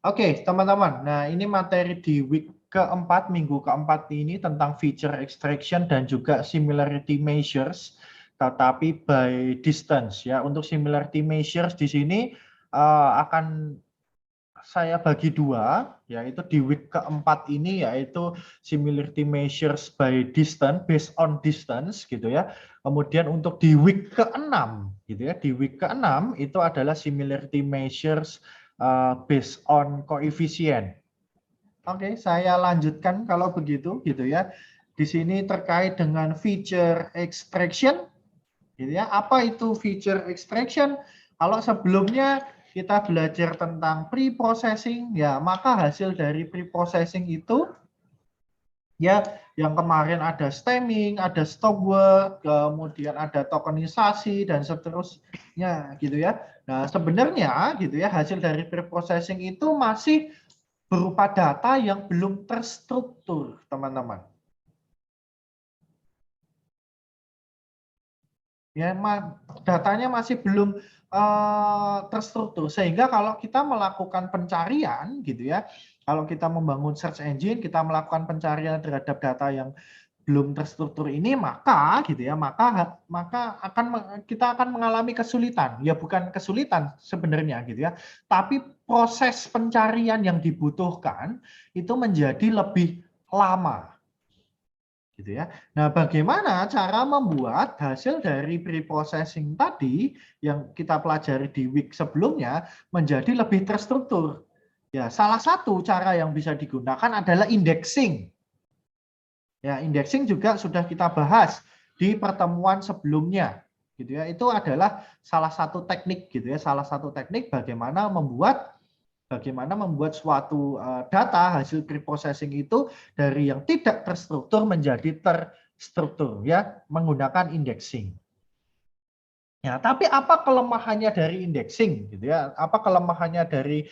Oke, teman-teman. Nah, ini materi di week keempat, minggu keempat ini tentang feature extraction dan juga similarity measures, tetapi by distance ya. Untuk similarity measures di sini akan saya bagi dua, yaitu di week keempat ini yaitu similarity measures by distance, based on distance gitu ya. Kemudian untuk di week keenam gitu ya, di week keenam itu adalah similarity measures based on coefficient. Oke, saya lanjutkan kalau begitu gitu ya. Di sini terkait dengan feature extraction gitu ya. Apa itu feature extraction? Kalau sebelumnya kita belajar tentang pre-processing, ya maka hasil dari pre-processing itu ya yang kemarin ada stemming, ada stop work, kemudian ada tokenisasi dan seterusnya gitu ya. Nah, sebenarnya gitu ya hasil dari pre-processing itu masih berupa data yang belum terstruktur, teman-teman. Ya, datanya masih belum terstruktur sehingga kalau kita melakukan pencarian gitu ya, kalau kita membangun search engine, kita melakukan pencarian terhadap data yang belum terstruktur ini, maka gitu ya, maka kita akan mengalami kesulitan. Ya bukan kesulitan sebenarnya gitu ya, tapi proses pencarian yang dibutuhkan itu menjadi lebih lama gitu ya. Nah, bagaimana cara membuat hasil dari pre-processing tadi yang kita pelajari di week sebelumnya menjadi lebih terstruktur? Ya, salah satu cara yang bisa digunakan adalah indexing. Ya, indexing juga sudah kita bahas di pertemuan sebelumnya. Gitu ya. Itu adalah salah satu teknik gitu ya, salah satu teknik bagaimana membuat suatu data hasil preprocessing itu dari yang tidak terstruktur menjadi terstruktur ya menggunakan indexing. Ya, tapi apa kelemahannya dari indexing gitu ya? Apa kelemahannya dari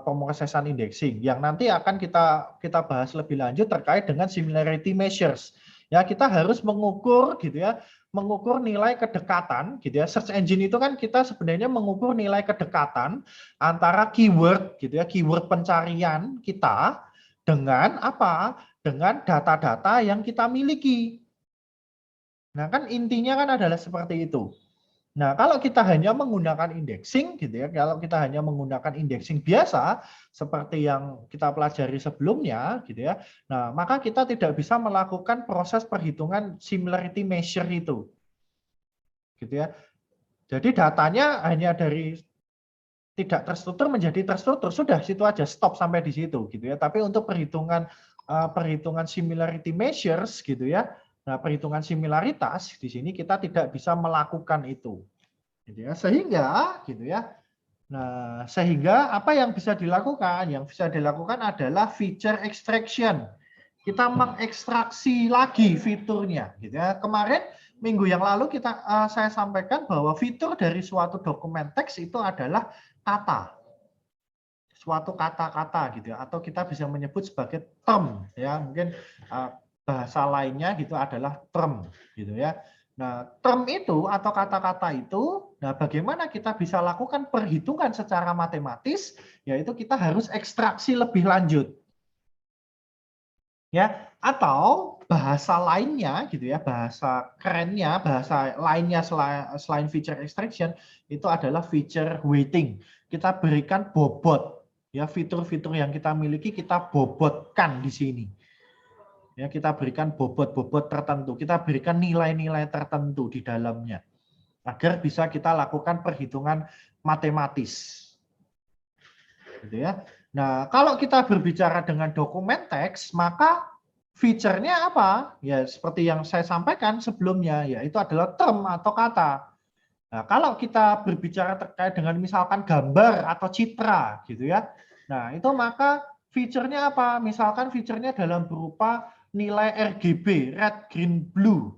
pemrosesan indexing yang nanti akan kita bahas lebih lanjut terkait dengan similarity measures. Ya, kita harus mengukur gitu ya, mengukur nilai kedekatan gitu ya. Search engine itu kan kita sebenarnya mengukur nilai kedekatan antara keyword gitu ya, keyword pencarian kita dengan apa? Dengan data-data yang kita miliki. Nah, kan intinya kan adalah seperti itu. Nah, kalau kita hanya menggunakan indexing gitu ya, kalau kita hanya menggunakan indexing biasa seperti yang kita pelajari sebelumnya gitu ya. Nah, maka kita tidak bisa melakukan proses perhitungan similarity measure itu. Gitu ya. Jadi datanya hanya dari tidak terstruktur menjadi terstruktur, sudah situ aja, stop sampai di situ gitu ya. Tapi untuk perhitungan similarity measures gitu ya. Nah, perhitungan similaritas di sini kita tidak bisa melakukan itu. Gitu ya. Sehingga gitu ya. Nah, sehingga apa yang bisa dilakukan? Yang bisa dilakukan adalah feature extraction. Kita mengekstraksi lagi fiturnya gitu ya. Kemarin minggu yang lalu saya sampaikan bahwa fitur dari suatu dokumen teks itu adalah kata. Suatu kata-kata gitu ya, atau kita bisa menyebut sebagai term ya. Mungkin bahasa lainnya gitu adalah term gitu ya. Nah, term itu atau kata-kata itu, nah bagaimana kita bisa lakukan perhitungan secara matematis, yaitu kita harus ekstraksi lebih lanjut. Ya, atau bahasa lainnya gitu ya, bahasa kerennya, bahasa lainnya selain feature extraction itu adalah feature weighting. Kita berikan bobot ya, fitur-fitur yang kita miliki kita bobotkan di sini. Ya, kita berikan bobot-bobot tertentu, kita berikan nilai-nilai tertentu di dalamnya agar bisa kita lakukan perhitungan matematis. Gitu ya. Nah, kalau kita berbicara dengan dokumen teks, maka fiturnya apa? Ya, seperti yang saya sampaikan sebelumnya, yaitu adalah term atau kata. Nah, kalau kita berbicara terkait dengan misalkan gambar atau citra, gitu ya. Nah, itu maka fiturnya apa? Misalkan fiturnya dalam berupa nilai RGB, red, green, blue.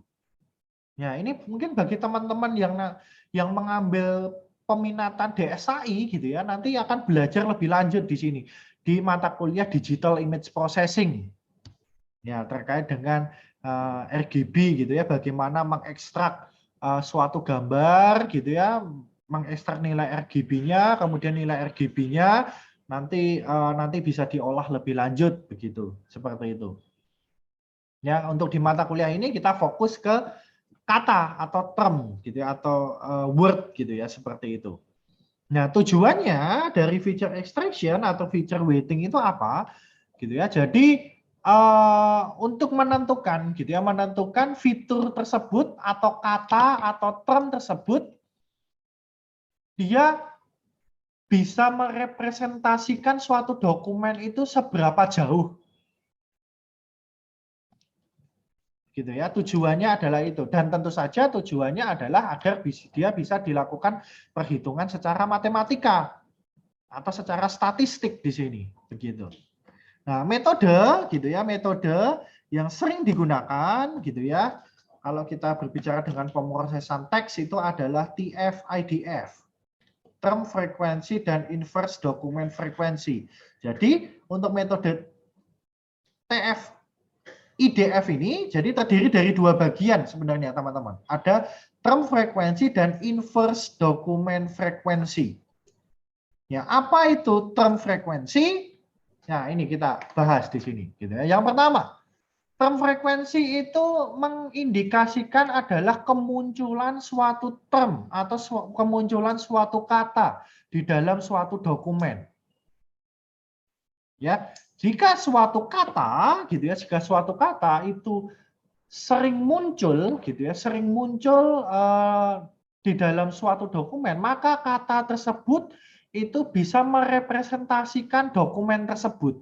Ya, ini mungkin bagi teman-teman yang mengambil peminatan DSAI gitu ya, nanti akan belajar lebih lanjut di sini di mata kuliah Digital Image Processing. Ya, terkait dengan RGB gitu ya, bagaimana mengekstrak suatu gambar gitu ya, mengekstrak nilai RGB-nya, kemudian nilai RGB-nya nanti bisa diolah lebih lanjut begitu, seperti itu. Ya, untuk di mata kuliah ini kita fokus ke kata atau term gitu ya, atau word gitu ya, seperti itu. Nah, tujuannya dari feature extraction atau feature weighting itu apa? Gitu ya. Jadi untuk menentukan gitu ya, menentukan fitur tersebut atau kata atau term tersebut dia bisa merepresentasikan suatu dokumen itu seberapa jauh. Gitu ya, tujuannya adalah itu, dan tentu saja tujuannya adalah agar dia bisa dilakukan perhitungan secara matematika atau secara statistik di sini, begitu. Nah, metode gitu ya, metode yang sering digunakan gitu ya, kalau kita berbicara dengan pemrosesan teks itu adalah TF-IDF, term frekuensi dan inverse dokumen frekuensi. Jadi untuk metode TF IDF ini jadi terdiri dari dua bagian sebenarnya teman-teman. Ada term frekuensi dan inverse dokumen frekuensi. Ya, apa itu term frekuensi? Nah, ini kita bahas di sini gitu ya. Yang pertama, term frekuensi itu mengindikasikan adalah kemunculan suatu term atau kemunculan suatu kata di dalam suatu dokumen. Ya, jika suatu kata gitu ya, jika suatu kata itu sering muncul gitu ya, sering muncul di dalam suatu dokumen, maka kata tersebut itu bisa merepresentasikan dokumen tersebut.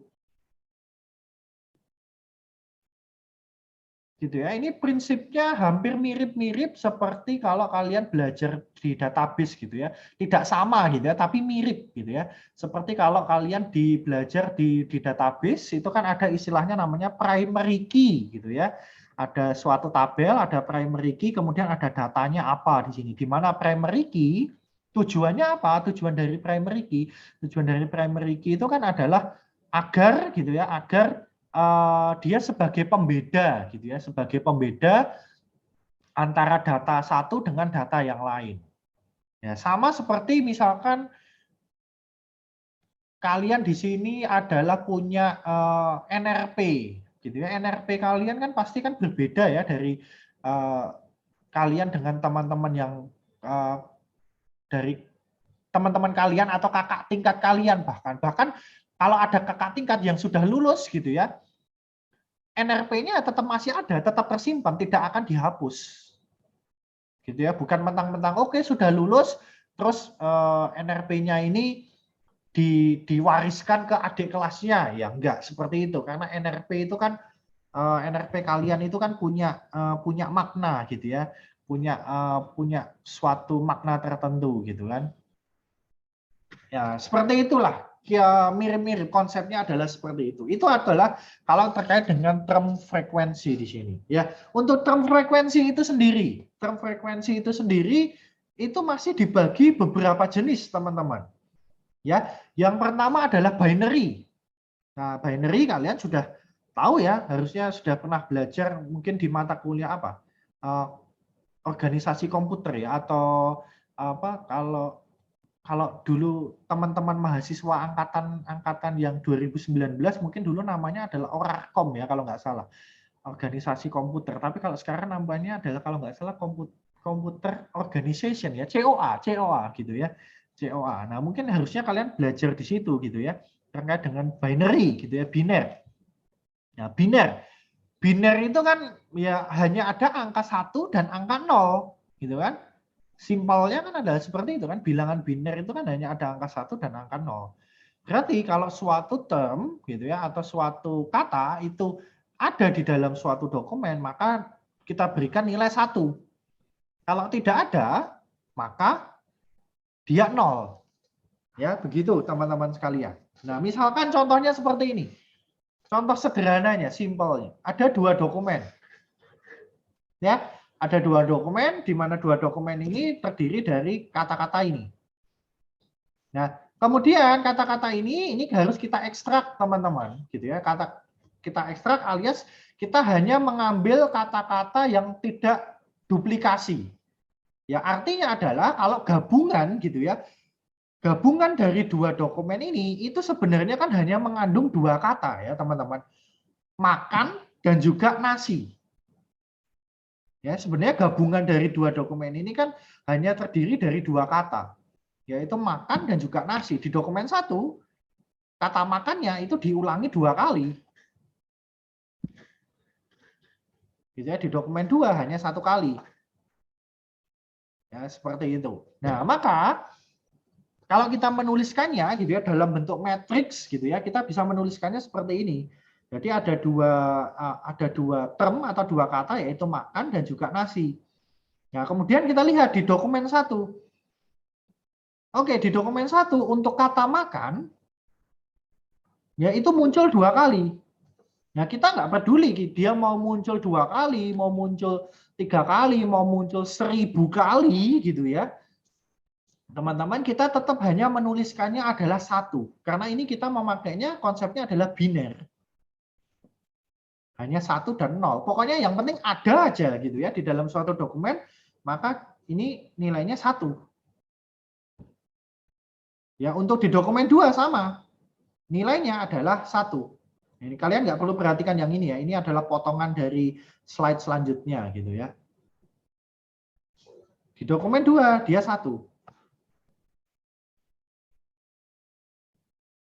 Gitu ya. Ini prinsipnya hampir mirip-mirip seperti kalau kalian belajar di database gitu ya. Tidak sama gitu ya, tapi mirip gitu ya. Seperti kalau kalian belajar di database itu kan ada istilahnya namanya primary key gitu ya. Ada suatu tabel, ada primary key, kemudian ada datanya apa di sini. Di mana primary key tujuannya apa? Tujuan dari primary key, tujuan dari primary key itu kan adalah agar gitu ya, agar dia sebagai pembeda gitu ya, sebagai pembeda antara data satu dengan data yang lain. Ya, sama seperti misalkan kalian di sini adalah punya NRP gitu ya. NRP kalian kan pasti kan berbeda ya dari kalian dengan teman-teman yang dari teman-teman kalian atau kakak tingkat kalian bahkan kalau ada kakak tingkat yang sudah lulus gitu ya, NRP-nya tetap masih ada, tetap tersimpan, tidak akan dihapus. Gitu ya, bukan mentang-mentang oke sudah lulus terus NRP-nya ini diwariskan ke adik kelasnya. Ya enggak seperti itu, karena NRP itu kan NRP kalian itu kan punya makna gitu ya. Punya suatu makna tertentu gitu kan. Ya, seperti itulah. Ya, mirip-mirip konsepnya adalah seperti itu. Itu adalah kalau terkait dengan term frekuensi di sini. Ya, untuk term frekuensi itu sendiri itu masih dibagi beberapa jenis, teman-teman. Ya, yang pertama adalah binary. Nah, binary kalian sudah tahu ya, harusnya sudah pernah belajar mungkin di mata kuliah apa? Organisasi komputer ya, atau apa kalau dulu teman-teman mahasiswa angkatan yang 2019 mungkin dulu namanya adalah Orarkom ya kalau nggak salah, organisasi komputer. Tapi kalau sekarang namanya adalah kalau nggak salah computer organization ya, COA gitu ya, COA. Nah mungkin harusnya kalian belajar di situ gitu ya, terkait dengan binary gitu ya, biner. Nah biner itu kan ya hanya ada angka 1 dan angka 0 gitu kan. Simpelnya kan adalah seperti itu kan, bilangan biner itu kan hanya ada angka 1 dan angka 0. Berarti kalau suatu term gitu ya atau suatu kata itu ada di dalam suatu dokumen, maka kita berikan nilai 1. Kalau tidak ada, maka dia 0. Ya, begitu teman-teman sekalian. Nah, misalkan contohnya seperti ini. Contoh sederhananya, simpelnya. Ada 2 dokumen. Ya, ada 2 dokumen, di mana 2 dokumen ini terdiri dari kata-kata ini. Nah, kemudian kata-kata ini harus kita ekstrak, teman-teman, gitu ya. Kita ekstrak alias kita hanya mengambil kata-kata yang tidak duplikasi. Ya, artinya adalah kalau gabungan gitu ya. gabungan dari dua dokumen ini itu sebenarnya kan hanya mengandung dua kata ya teman-teman. Makan dan juga nasi. Ya, sebenarnya gabungan dari dua dokumen ini kan hanya terdiri dari dua kata, yaitu makan dan juga nasi. Di dokumen 1, kata makannya itu diulangi 2 kali. Gitu ya, di dokumen 2 hanya 1 kali. Ya, seperti itu. Nah, maka kalau kita menuliskannya gitu ya dalam bentuk matriks gitu ya, kita bisa menuliskannya seperti ini. Jadi ada dua term atau dua kata yaitu makan dan juga nasi. Nah, kemudian kita lihat di dokumen 1. Oke, di dokumen 1 untuk kata makan ya itu muncul 2 kali. Nah, kita nggak peduli dia mau muncul 2 kali, mau muncul 3 kali, mau muncul 1000 kali gitu ya. Teman-teman, kita tetap hanya menuliskannya adalah 1. Karena ini kita memakainya konsepnya adalah biner. Hanya 1 dan 0. Pokoknya yang penting ada aja gitu ya di dalam suatu dokumen, maka ini nilainya 1. Ya, untuk di dokumen 2 sama. Nilainya adalah 1. Ini kalian nggak perlu perhatikan yang ini ya. Ini adalah potongan dari slide selanjutnya gitu ya. Di dokumen 2 dia 1.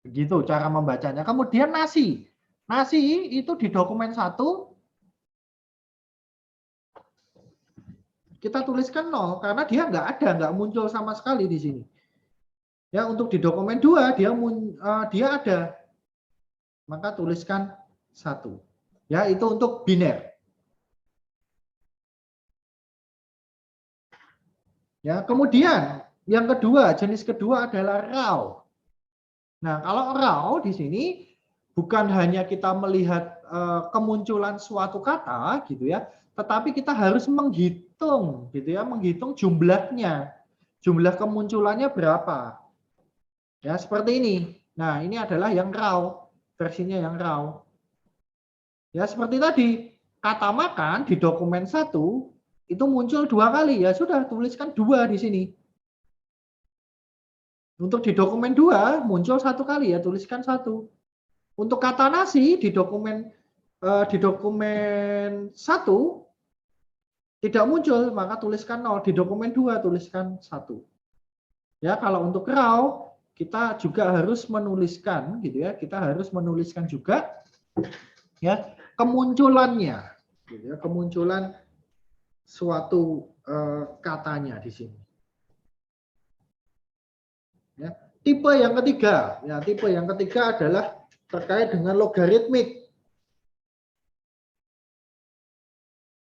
Begitu cara membacanya. Kemudian nasi. Nasi itu di dokumen 1 kita tuliskan 0 karena dia nggak ada, nggak muncul sama sekali di sini. Ya, untuk di dokumen 2 dia ada. Maka tuliskan 1. Ya, itu untuk biner. Ya, kemudian yang kedua, jenis kedua adalah raw. Nah, kalau raw di sini bukan hanya kita melihat kemunculan suatu kata gitu ya, tetapi kita harus menghitung gitu ya, menghitung jumlahnya. Jumlah kemunculannya berapa? Ya, seperti ini. Nah, ini adalah yang raw, versinya yang raw. Ya, seperti tadi, kata makan di dokumen 1 itu muncul 2 kali. Ya sudah, tuliskan 2 di sini. Untuk di dokumen 2 muncul 1 kali ya, tuliskan 1. Untuk kata nasi di dokumen 1 tidak muncul, maka tuliskan 0. Di dokumen 2 tuliskan 1. Ya, kalau untuk raw kita juga harus menuliskan gitu ya. Kita harus menuliskan juga ya kemunculannya gitu ya, kemunculan suatu katanya di sini. Ya. Tipe yang ketiga, ya tipe yang ketiga adalah terkait dengan logaritmik.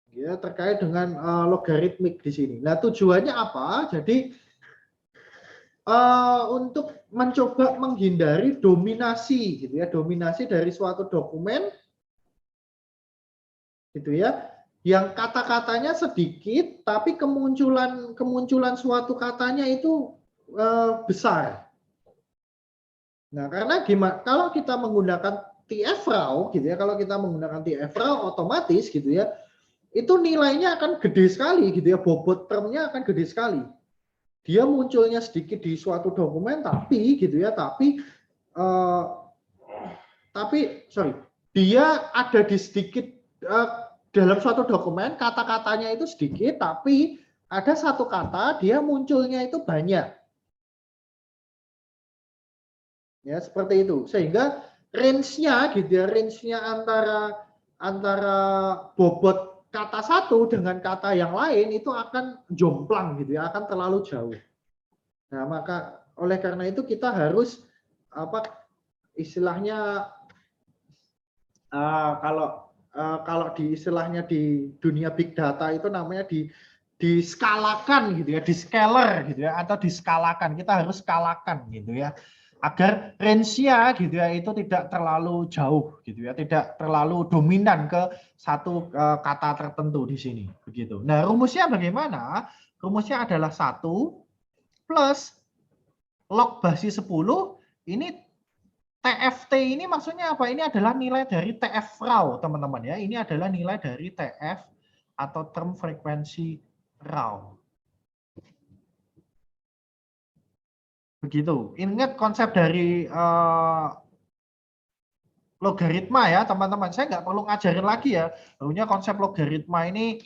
Ya, terkait dengan logaritmik di sini. Nah, tujuannya apa? Jadi untuk mencoba menghindari dominasi gitu ya, dominasi dari suatu dokumen gitu ya, yang kata-katanya sedikit tapi kemunculan suatu katanya itu besar. Nah, karena kalau kita menggunakan TF-RAW gitu ya, kalau kita menggunakan TF-RAW otomatis gitu ya, itu nilainya akan gede sekali gitu ya, bobot termnya akan gede sekali. Dia munculnya sedikit di suatu dokumen tapi gitu ya, dia ada di sedikit dalam suatu dokumen, kata-katanya itu sedikit tapi ada satu kata dia munculnya itu banyak. Ya, seperti itu. Sehingga range-nya gitu ya, range-nya antara bobot kata satu dengan kata yang lain itu akan jomplang gitu ya, akan terlalu jauh. Nah, maka oleh karena itu kita harus istilahnya kalau di istilahnya di dunia big data itu namanya diskalakan gitu ya, di scaler gitu ya, atau diskalakan. Kita harus skalakan gitu ya, agar range-nya gitu ya itu tidak terlalu jauh gitu ya, tidak terlalu dominan ke satu kata tertentu di sini begitu. Nah, rumusnya bagaimana? Rumusnya adalah 1 plus log basis 10 ini TFT ini maksudnya apa? Ini adalah nilai dari TF raw, teman-teman ya. Ini adalah nilai dari TF atau term frekuensi raw. Begitu. Ingat konsep dari logaritma ya teman-teman. Saya nggak perlu ngajarin lagi ya. Barunya konsep logaritma ini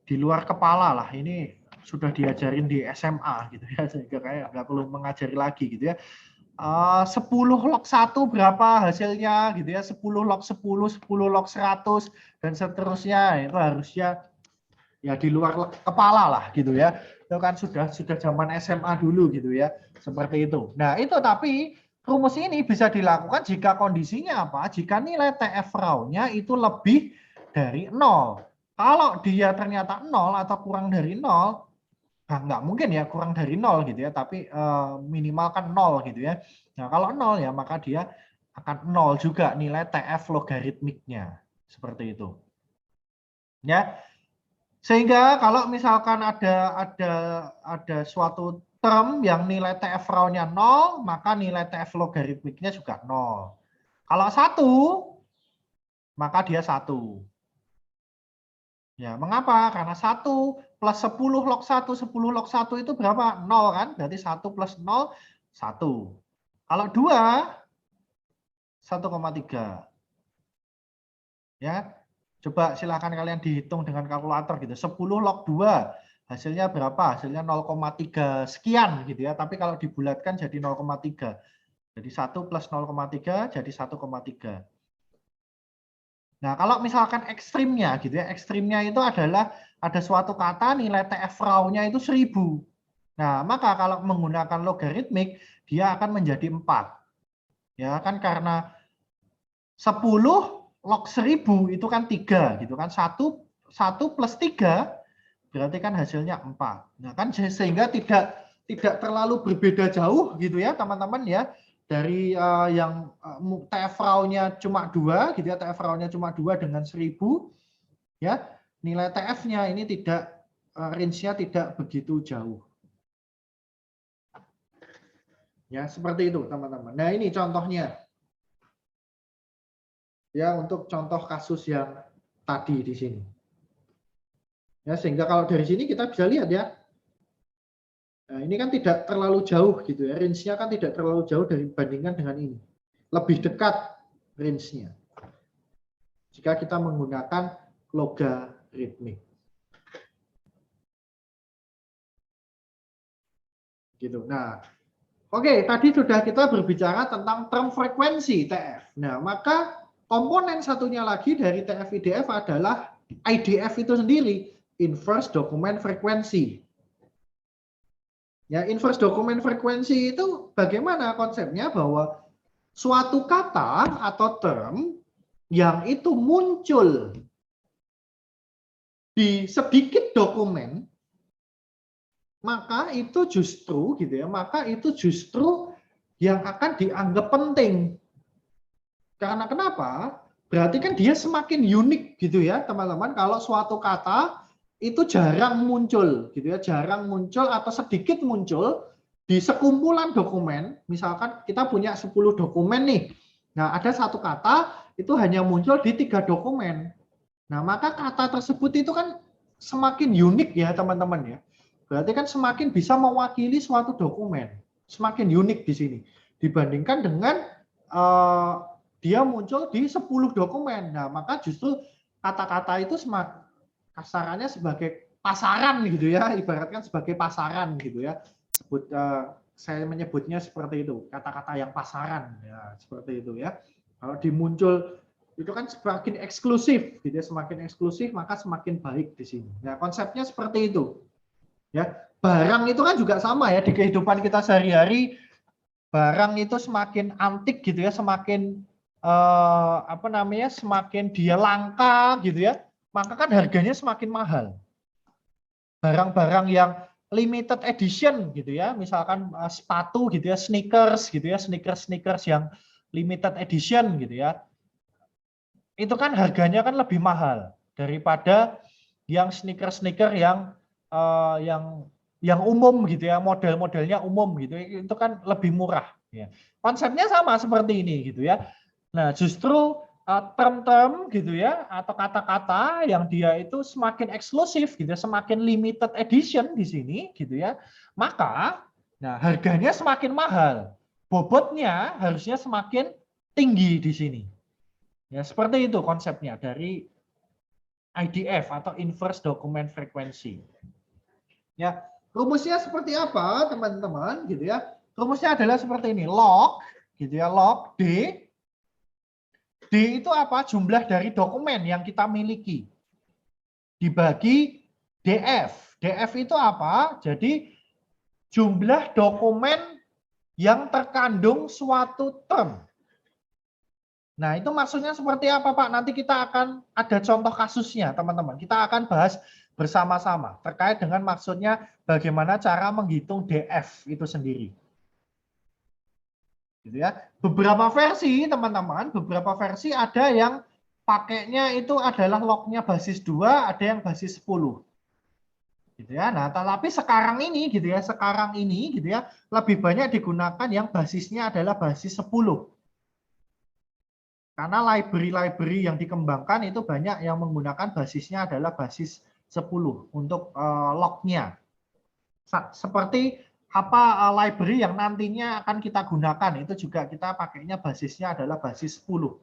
di luar kepala lah. Ini sudah diajarin di SMA gitu ya. Sehingga kayak nggak perlu mengajari lagi gitu ya. 10 log 1 berapa hasilnya gitu ya. 10 log 10, 10 log 100 dan seterusnya. Itu harusnya ya di luar kepala lah gitu ya. Itu kan sudah zaman SMA dulu gitu ya. Seperti itu. Nah, itu tapi rumus ini bisa dilakukan jika kondisinya apa? Jika nilai TF raw-nya itu lebih dari 0. Kalau dia ternyata 0 atau kurang dari 0, nah, nggak mungkin ya kurang dari 0 gitu ya, tapi minimal kan 0 gitu ya. Nah, kalau 0 ya maka dia akan 0 juga nilai TF logaritmiknya. Seperti itu. Ya. Sehingga kalau misalkan ada suatu term yang nilai TF raw-nya 0, maka nilai TF logaritmiknya juga 0. Kalau 1, maka dia 1. Ya, mengapa? Karena 1 plus 10 log 1, 10 log 1 itu berapa? 0 kan? Berarti 1 plus 0, 1. Kalau 2, 1,3. Ya, coba silakan kalian dihitung dengan kalkulator gitu. 10 log 2 hasilnya berapa? Hasilnya 0,3 sekian gitu ya. Tapi kalau dibulatkan jadi 0,3. Jadi 1 plus 0,3 jadi 1,3. Nah, kalau misalkan ekstrimnya gitu ya. Ekstrimnya itu adalah ada suatu kata nilai TF raw-nya itu 1000. Nah, maka kalau menggunakan logaritmik dia akan menjadi 4. Ya kan karena 10 log 1000 itu kan 3 gitu kan. 1 plus 3 berarti kan hasilnya 4. Nah, kan sehingga tidak terlalu berbeda jauh gitu ya, teman-teman ya. Dari yang TF raw-nya cuma 2 gitu ya, TF raw-nya cuma 2 dengan 1000 ya. Nilai TF-nya ini tidak range-nya tidak begitu jauh. Ya, seperti itu, teman-teman. Nah, ini contohnya. Ya, untuk contoh kasus yang tadi di sini. Ya, sehingga kalau dari sini kita bisa lihat ya. Nah, ini kan tidak terlalu jauh gitu ya. Range-nya kan tidak terlalu jauh dibandingkan dengan ini. Lebih dekat range-nya. Jika kita menggunakan logaritmik. Gitu. Nah, oke, tadi sudah kita berbicara tentang term frekuensi TF. Nah, maka komponen satunya lagi dari TF IDF adalah IDF itu sendiri, inverse document frequency. Ya, inverse dokumen frekuensi itu bagaimana konsepnya bahwa suatu kata atau term yang itu muncul di sedikit dokumen, maka itu justru gitu ya, maka itu justru yang akan dianggap penting. Karena kenapa? Berarti kan dia semakin unik gitu ya, teman-teman. Kalau suatu kata itu jarang muncul gitu ya, jarang muncul atau sedikit muncul di sekumpulan dokumen. Misalkan kita punya 10 dokumen nih. Nah, ada satu kata itu hanya muncul di 3 dokumen. Nah, maka kata tersebut itu kan semakin unik ya, teman-teman ya. Berarti kan semakin bisa mewakili suatu dokumen. Semakin unik di sini dibandingkan dengan dia muncul di 10 dokumen. Nah, maka justru kata-kata itu kasarannya sebagai pasaran gitu ya, ibaratkan sebagai pasaran gitu ya. Saya menyebutnya seperti itu, kata-kata yang pasaran ya, seperti itu ya. Kalau dimuncul itu kan semakin eksklusif gitu ya, semakin eksklusif maka semakin baik di sini. Nah, konsepnya seperti itu. Ya, barang itu kan juga sama ya di kehidupan kita sehari-hari. Barang itu semakin antik gitu ya, semakin semakin dia langka gitu ya, maka kan harganya semakin mahal. Barang-barang yang limited edition gitu ya, misalkan sepatu gitu ya, sneakers gitu ya, sneakers yang limited edition gitu ya, itu kan harganya kan lebih mahal daripada yang sneaker yang umum gitu ya, model-modelnya umum gitu, itu kan lebih murah. Ya. Konsepnya sama seperti ini gitu ya. Nah, justru term-term gitu ya atau kata-kata yang dia itu semakin eksklusif gitu ya, semakin limited edition di sini gitu ya, maka Nah, harganya semakin mahal. Bobotnya harusnya semakin tinggi di sini. Ya, seperti itu konsepnya dari IDF atau Inverse Document Frequency. Ya, rumusnya seperti apa, teman-teman, gitu ya. Rumusnya adalah seperti ini, log gitu ya, log D. D itu apa? Jumlah dari dokumen yang kita miliki dibagi DF. DF itu apa? Jadi jumlah dokumen yang terkandung suatu term. Nah, itu maksudnya seperti apa, Pak? Nanti kita akan ada contoh kasusnya, teman-teman. Kita akan bahas bersama-sama terkait dengan maksudnya bagaimana cara menghitung DF itu sendiri. Gitu ya. Beberapa versi, teman-teman, beberapa versi ada yang pakainya itu adalah lognya basis 2, ada yang basis 10. Gitu ya. Nah, tapi sekarang ini gitu ya, sekarang ini gitu ya, lebih banyak digunakan yang basisnya adalah basis 10. Karena library-library yang dikembangkan itu banyak yang menggunakan basisnya adalah basis 10 untuk lognya. Seperti apa library yang nantinya akan kita gunakan, itu juga kita pakainya basisnya adalah basis 10.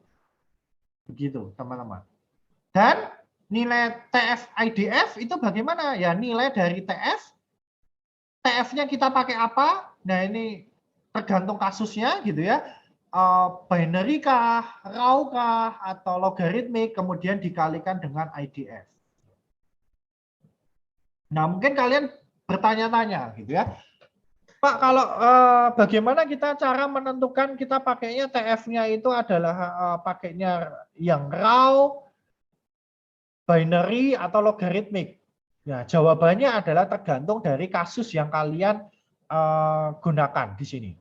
Begitu, teman-teman. Dan nilai TF IDF itu bagaimana? Ya, nilai dari TF, TF-nya kita pakai apa? Nah, ini tergantung kasusnya gitu ya. Binary kah, raw kah, atau logaritmik, kemudian dikalikan dengan IDF. Nah, mungkin kalian bertanya-tanya gitu ya, Pak, kalau bagaimana kita cara menentukan kita pakainya TF-nya itu adalah pakainya yang raw, binary, atau logaritmik? Ya, jawabannya adalah tergantung dari kasus yang kalian gunakan di sini.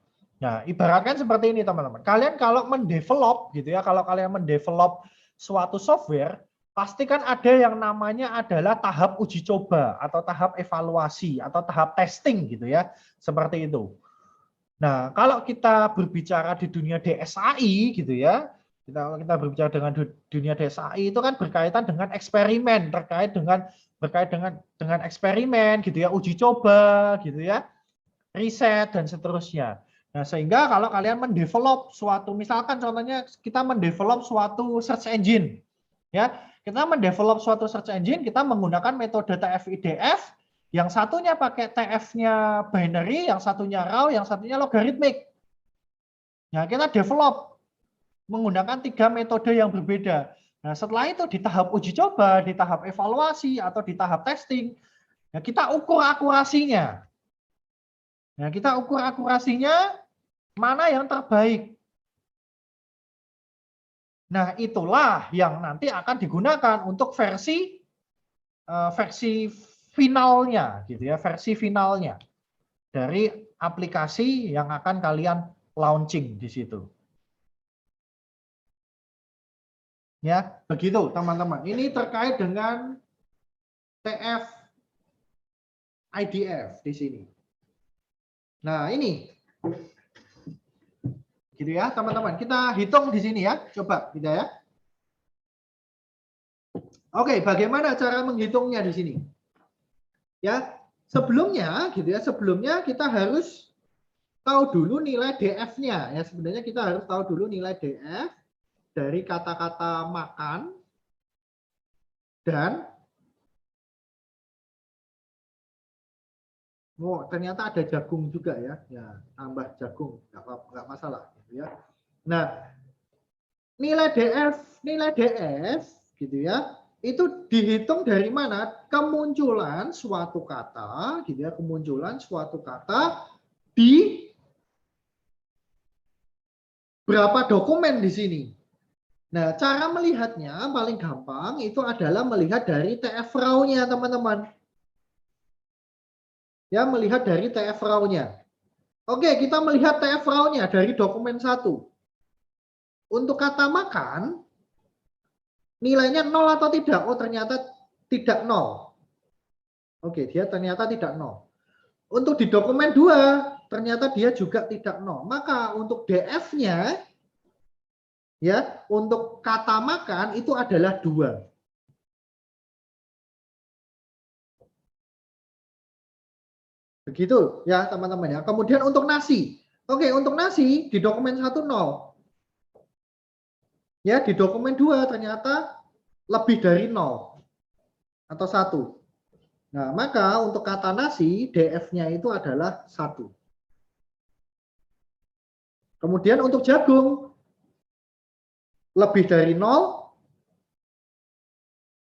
Nah, ibaratkan seperti ini, teman-teman. Kalian kalau mendevelop gitu ya, kalau kalian mendevelop suatu software, pasti kan ada yang namanya adalah tahap uji coba atau tahap evaluasi atau tahap testing gitu ya, seperti itu. Nah, kalau kita berbicara di dunia DSAI gitu ya, kita berbicara dengan dunia DSAI itu kan berkaitan dengan eksperimen, berkait dengan eksperimen gitu ya, uji coba gitu ya, riset dan seterusnya. Nah, sehingga kalau kalian mendevelop suatu, misalkan contohnya kita mendevelop suatu search engine, ya, kita mendevelop suatu search engine, kita menggunakan metode TF-IDF, yang satunya pakai TF-nya binary, yang satunya raw, yang satunya logaritmik. Nah, kita develop menggunakan 3 metode yang berbeda. Nah, setelah itu di tahap uji coba, di tahap evaluasi, atau di tahap testing, nah, kita ukur akurasinya. Nah, kita ukur akurasinya mana yang terbaik. Nah, itulah yang nanti akan digunakan untuk versi finalnya gitu ya, versi finalnya dari aplikasi yang akan kalian launching di situ. Ya, begitu teman-teman. Ini terkait dengan TF IDF di sini. Nah, ini gitu ya, teman-teman. Kita hitung di sini ya. Coba kita ya. Oke, bagaimana cara menghitungnya di sini? Ya, sebelumnya gitu ya, sebelumnya kita harus tahu dulu nilai DF-nya ya. Sebenarnya kita harus tahu dulu nilai DF dari kata-kata makan dan ternyata ada jagung juga ya. Ya, tambah jagung, nggak masalah gitu ya. Nah, nilai DF gitu ya, itu dihitung dari mana? Kemunculan suatu kata gitu ya, kemunculan suatu kata di berapa dokumen di sini. Nah, cara melihatnya paling gampang itu adalah melihat dari TF raw-nya, teman-teman. Ya, melihat dari TF raw-nya. Oke, kita melihat TF raw-nya dari dokumen 1. Untuk kata makan, nilainya 0 atau tidak? Oh, ternyata tidak 0. Oke, dia ternyata tidak 0. Untuk di dokumen 2, ternyata dia juga tidak 0. Maka untuk DF-nya, ya, untuk kata makan itu adalah 2. Begitu ya teman-teman ya. Kemudian untuk nasi. Oke, untuk nasi di dokumen 1 0. Ya, di dokumen 2 ternyata lebih dari 0 atau 1. Nah, maka untuk kata nasi DF-nya itu adalah 1. Kemudian untuk jagung lebih dari 0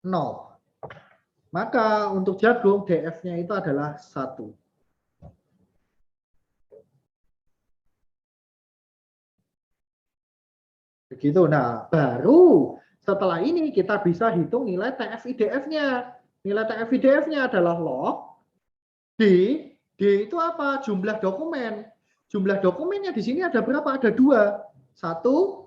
0. Maka untuk jagung DF-nya itu adalah 1. Begitu. Nah, baru setelah ini kita bisa hitung nilai TF-IDF-nya. Nilai TF-IDF-nya adalah log D. D itu apa? Jumlah dokumen. Jumlah dokumennya di sini ada berapa? Ada 2. 1,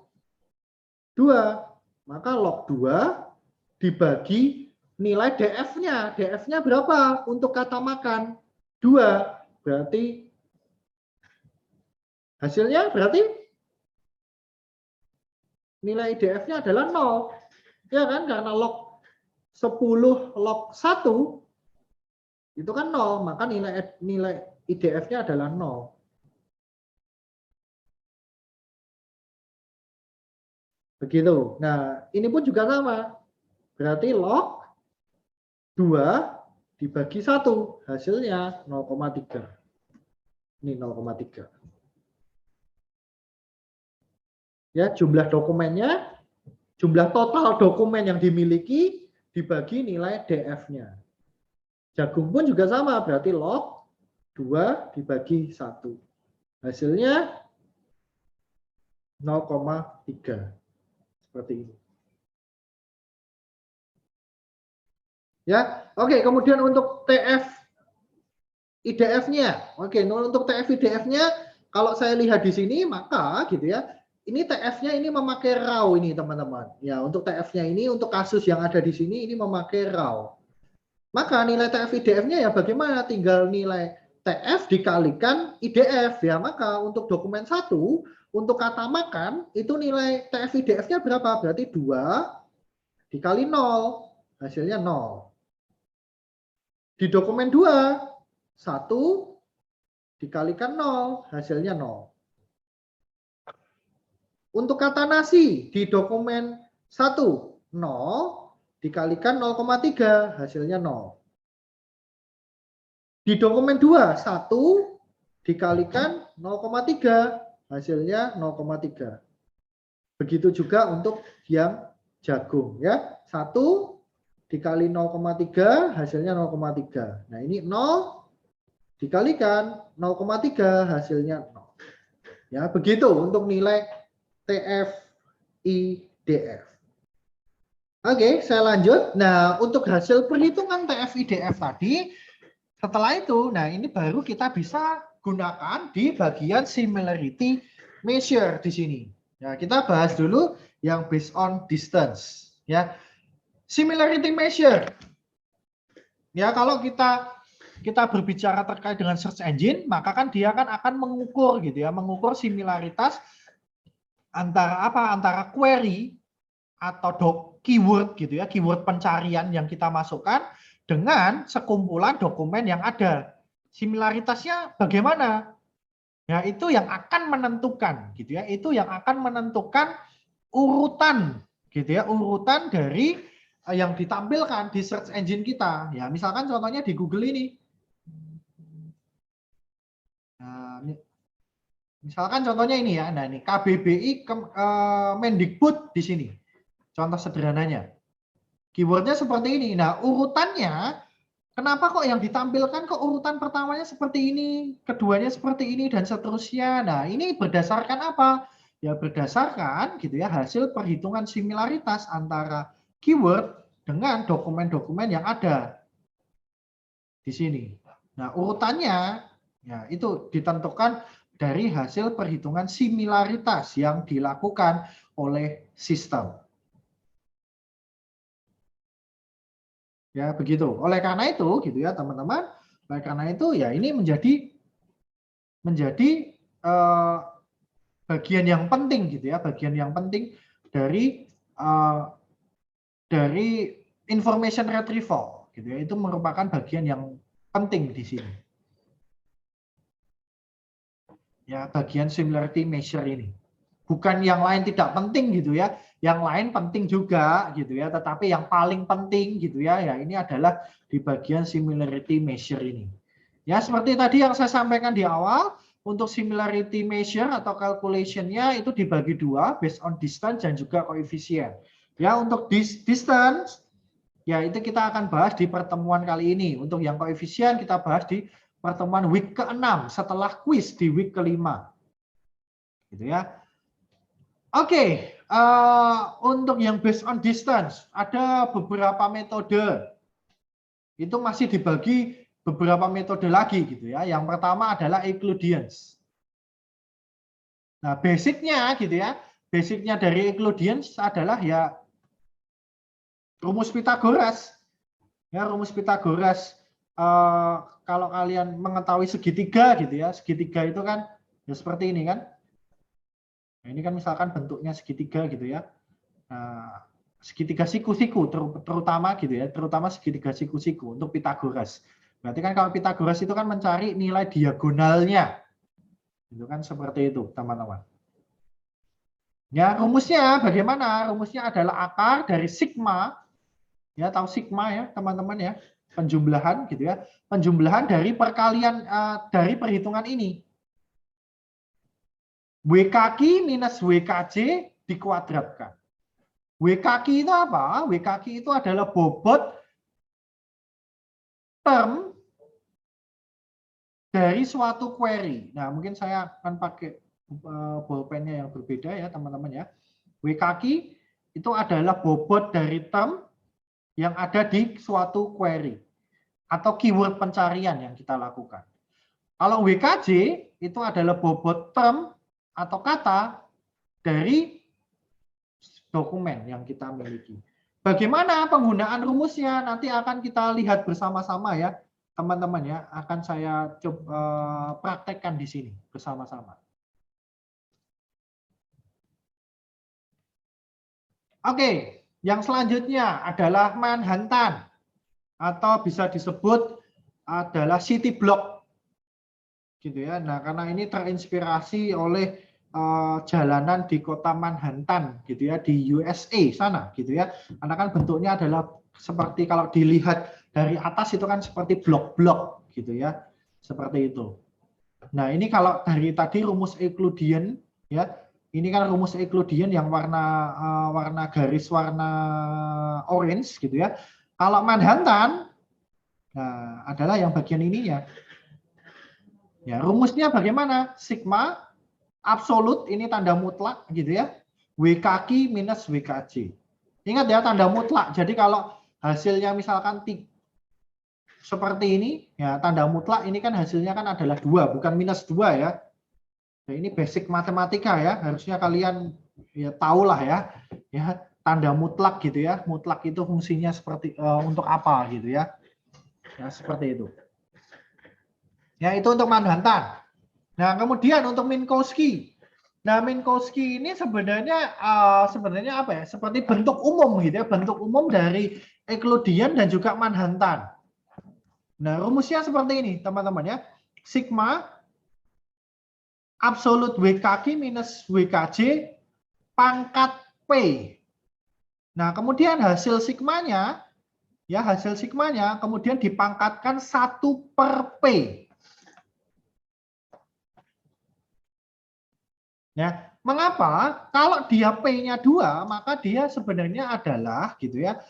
2. Maka log 2 dibagi nilai DF-nya. DF-nya berapa? Untuk kata makan 2. Berarti hasilnya berarti nilai IDF-nya adalah 0. Ya kan? Karena log 10 log 1 itu kan 0, maka nilai IDF-nya adalah 0. Begitu. Nah, ini pun juga sama. Berarti log 2 dibagi 1, hasilnya 0,3. Ini 0,3. Ya, jumlah dokumennya, jumlah total dokumen yang dimiliki dibagi nilai DF-nya. Jagung pun juga sama, berarti log 2 dibagi 1. Hasilnya 0,3. Seperti ini. Ya, oke. Kemudian untuk TF IDF-nya, oke. Untuk TF IDF-nya, kalau saya lihat di sini, maka gitu ya, ini TF-nya ini memakai raw ini teman-teman. Ya, untuk TF-nya ini untuk kasus yang ada di sini ini memakai raw. Maka nilai TF IDF-nya ya bagaimana? Tinggal nilai TF dikalikan IDF ya. Maka untuk dokumen 1 untuk kata makan itu nilai TF IDF-nya berapa? Berarti 2 dikali 0, hasilnya 0. Di dokumen 2, 1 dikalikan 0, hasilnya 0. Untuk kata nasi, di dokumen 1, 0 dikalikan 0,3, hasilnya 0. Di dokumen 2, 1 dikalikan 0,3, hasilnya 0,3. Begitu juga untuk yang jagung ya. 1 dikali 0,3 hasilnya 0,3. Nah, ini 0 dikalikan 0,3 hasilnya 0. Ya, begitu untuk nilai TF IDF. Oke, saya lanjut. Nah, untuk hasil perhitungan TF IDF tadi, setelah itu, nah ini baru kita bisa gunakan di bagian similarity measure di sini. Ya, kita bahas dulu yang based on distance. Ya, similarity measure. Ya, kalau kita berbicara terkait dengan search engine, maka kan dia kan akan mengukur gitu ya, mengukur similaritas antara apa? Antara query atau keyword gitu ya, keyword pencarian yang kita masukkan dengan sekumpulan dokumen yang ada. Similaritasnya bagaimana? Ya, itu yang akan menentukan gitu ya. Itu yang akan menentukan urutan gitu ya, urutan dari yang ditampilkan di search engine kita. Ya, misalkan contohnya di Google ini. Nah, misalkan contohnya ini ya. Nah, ini KBBI Mendikbud di sini. Contoh sederhananya. Keywordnya seperti ini. Nah, urutannya, kenapa kok yang ditampilkan kok urutan pertamanya seperti ini, keduanya seperti ini, dan seterusnya. Nah, ini berdasarkan apa? Ya, berdasarkan gitu ya, hasil perhitungan similaritas antara keyword dengan dokumen-dokumen yang ada di sini. Nah, urutannya, ya itu ditentukan dari hasil perhitungan similaritas yang dilakukan oleh sistem. Ya, begitu. Oleh karena itu, gitu ya, teman-teman. Oleh karena itu, ya ini menjadi bagian yang penting, gitu ya, bagian yang penting dari information retrieval, gitu ya. Itu merupakan bagian yang penting di sini. Ya, bagian similarity measure ini. Bukan yang lain tidak penting gitu ya. Yang lain penting juga gitu ya, tetapi yang paling penting gitu ya, ya ini adalah di bagian similarity measure ini. Ya, seperti tadi yang saya sampaikan di awal, untuk similarity measure atau calculation-nya itu dibagi dua, based on distance dan juga koefisien. Ya, untuk distance, ya itu kita akan bahas di pertemuan kali ini. Untuk yang koefisien kita bahas di pertemuan week ke-6 setelah quiz di week ke-5. Gitu ya. Oke, untuk yang based on distance, ada beberapa metode. Itu masih dibagi beberapa metode lagi gitu ya. Yang pertama adalah Euclideans. Nah, basicnya gitu ya. Basicnya dari Euclideans adalah ya rumus Pythagoras. Ya, rumus Pythagoras. Kalau kalian mengetahui segitiga gitu ya. Segitiga itu kan ya seperti ini kan. Nah, ini kan misalkan bentuknya segitiga gitu ya. Nah, segitiga siku-siku terutama gitu ya, terutama segitiga siku-siku untuk Pythagoras. Berarti kan kalau Pythagoras itu kan mencari nilai diagonalnya. Itu kan seperti itu, teman-teman. Ya, rumusnya bagaimana? Rumusnya adalah akar dari sigma. Ya, tahu sigma ya, teman-teman ya. Penjumlahan gitu ya. Penjumlahan dari perkalian dari perhitungan ini. W kaki minus W kj dikuadratkan. W kaki itu apa? W kaki itu adalah bobot term dari suatu query. Nah, mungkin saya akan pakai bolpennya yang berbeda ya, teman-teman ya. W kaki itu adalah bobot dari term yang ada di suatu query atau keyword pencarian yang kita lakukan. Kalau WKJ itu adalah bobot term atau kata dari dokumen yang kita miliki. Bagaimana penggunaan rumusnya nanti akan kita lihat bersama-sama ya, teman-teman ya. Akan saya coba praktekkan di sini bersama-sama. Oke, yang selanjutnya adalah Manhattan atau bisa disebut adalah city block. Gitu ya. Nah, karena ini terinspirasi oleh jalanan di kota Manhattan gitu ya, di USA sana gitu ya. Karena kan bentuknya adalah seperti kalau dilihat dari atas itu kan seperti blok-blok gitu ya. Seperti itu. Nah, ini kalau dari tadi rumus Euclidean ya. Ini kan rumus Euclidean yang warna garis warna orange gitu ya. Kalau Manhattan nah, adalah yang bagian ininya. Ya, rumusnya bagaimana? Sigma absolut ini tanda mutlak gitu ya. W kaki minus W kj. Ingat ya tanda mutlak. Jadi kalau hasilnya misalkan seperti ini, ya tanda mutlak ini kan hasilnya kan adalah 2, bukan minus 2 ya. Nah, ini basic matematika ya. Harusnya kalian ya tahulah ya. Ya, tanda mutlak gitu ya. Mutlak itu fungsinya seperti untuk apa gitu ya. Ya, seperti itu. Ya, itu untuk Manhattan. Nah, kemudian untuk Minkowski. Nah, Minkowski ini sebenarnya apa ya? Seperti bentuk umum gitu ya, bentuk umum dari Euclidean dan juga Manhattan. Nah, rumusnya seperti ini, teman-teman ya. Sigma absolut W kaki minus W kj pangkat P. Nah, kemudian hasil sigmanya ya, hasil sigmanya kemudian dipangkatkan 1/P. Ya, mengapa? Kalau dia P-nya 2, maka dia sebenarnya adalah gitu ya,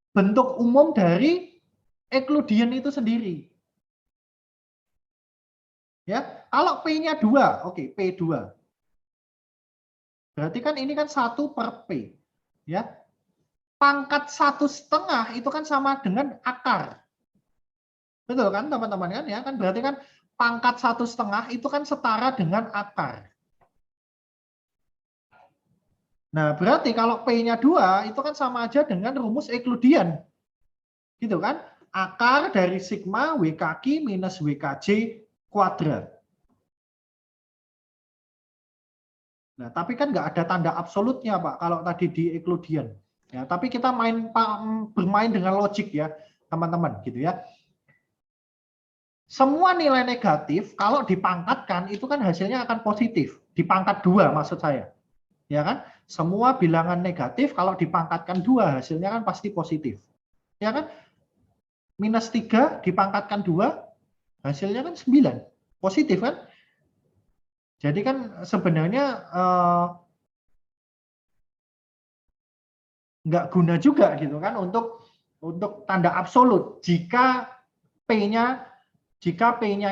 bentuk umum dari Euclidean itu sendiri. Ya, kalau P-nya 2, oke, P2. Berarti kan ini kan 1/P. Ya. Pangkat 1/2 itu kan sama dengan akar. Betul kan, teman-teman kan ya? Kan berarti kan pangkat 1/2 itu kan setara dengan akar. Nah, berarti kalau P-nya 2 itu kan sama aja dengan rumus Euclidean. Gitu kan? Akar dari sigma W kaki minus W kj kuadrat. Nah, tapi kan nggak ada tanda absolutnya, Pak, kalau tadi di Euclidean. Ya, tapi kita bermain dengan logik ya, teman-teman, gitu ya. semua nilai negatif kalau dipangkatkan itu kan hasilnya akan positif. Dipangkat 2 maksud saya. Ya kan? Semua bilangan negatif kalau dipangkatkan 2 hasilnya kan pasti positif. Ya kan? Minus 3 dipangkatkan 2 hasilnya kan 9. Positif kan? Jadi kan sebenarnya nggak guna juga gitu kan untuk tanda absolut jika P-nya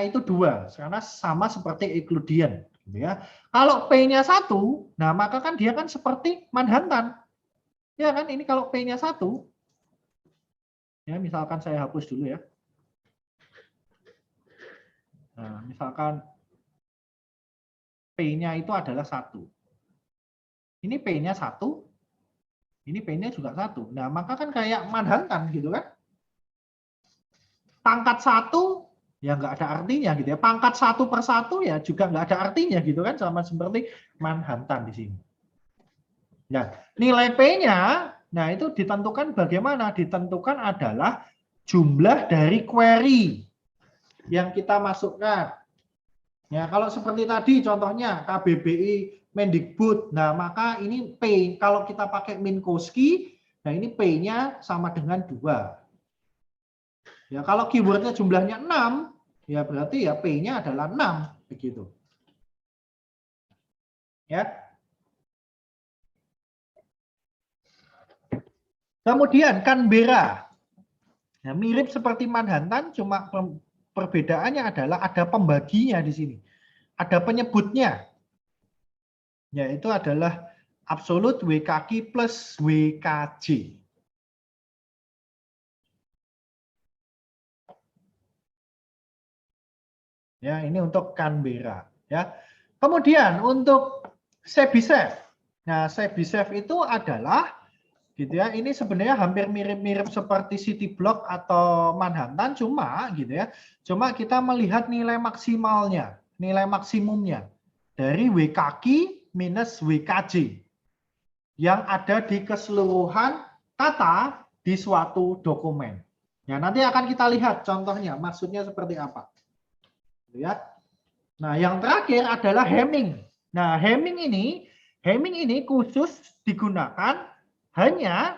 itu 2 karena sama seperti Euclidean gitu ya. Kalau P-nya 1, nah maka kan dia kan seperti Manhattan. Ya kan? Ini kalau P-nya 1, ya misalkan saya hapus dulu ya. Nah, misalkan P-nya itu adalah 1. Ini P-nya 1, ini P-nya juga 1. Nah, maka kan kayak Manhattan gitu kan. Pangkat 1 ya nggak ada artinya gitu ya. Pangkat 1/1 ya juga nggak ada artinya gitu kan, sama seperti Manhattan di sini. Nah, nilai P-nya, nah itu ditentukan bagaimana? Ditentukan adalah jumlah dari query yang kita masukkan. Ya, kalau seperti tadi contohnya KBBI Mendikbud, nah maka ini P, kalau kita pakai Minkowski, nah ini P-nya sama dengan 2. Ya, kalau keywordnya jumlahnya 6, ya berarti ya P-nya adalah 6 begitu. Ya. Kemudian Canberra. Nah, mirip seperti Manhattan, cuma perbedaannya adalah ada pembaginya di sini. Ada penyebutnya. Yaitu adalah absolut WKQ plus WKJ. Ya, ini untuk Canberra. Ya. Kemudian untuk Chebyshev. Nah, Chebyshev itu adalah gitu ya. Ini sebenarnya hampir mirip-mirip seperti Cityblock atau Manhattan, cuma gitu ya. Cuma kita melihat nilai maksimalnya, nilai maksimumnya dari WKQ minus WKJ yang ada di keseluruhan kata di suatu dokumen. Ya, nanti akan kita lihat contohnya, maksudnya seperti apa. Ya. Nah, yang terakhir adalah Hamming. Nah, Hamming ini khusus digunakan hanya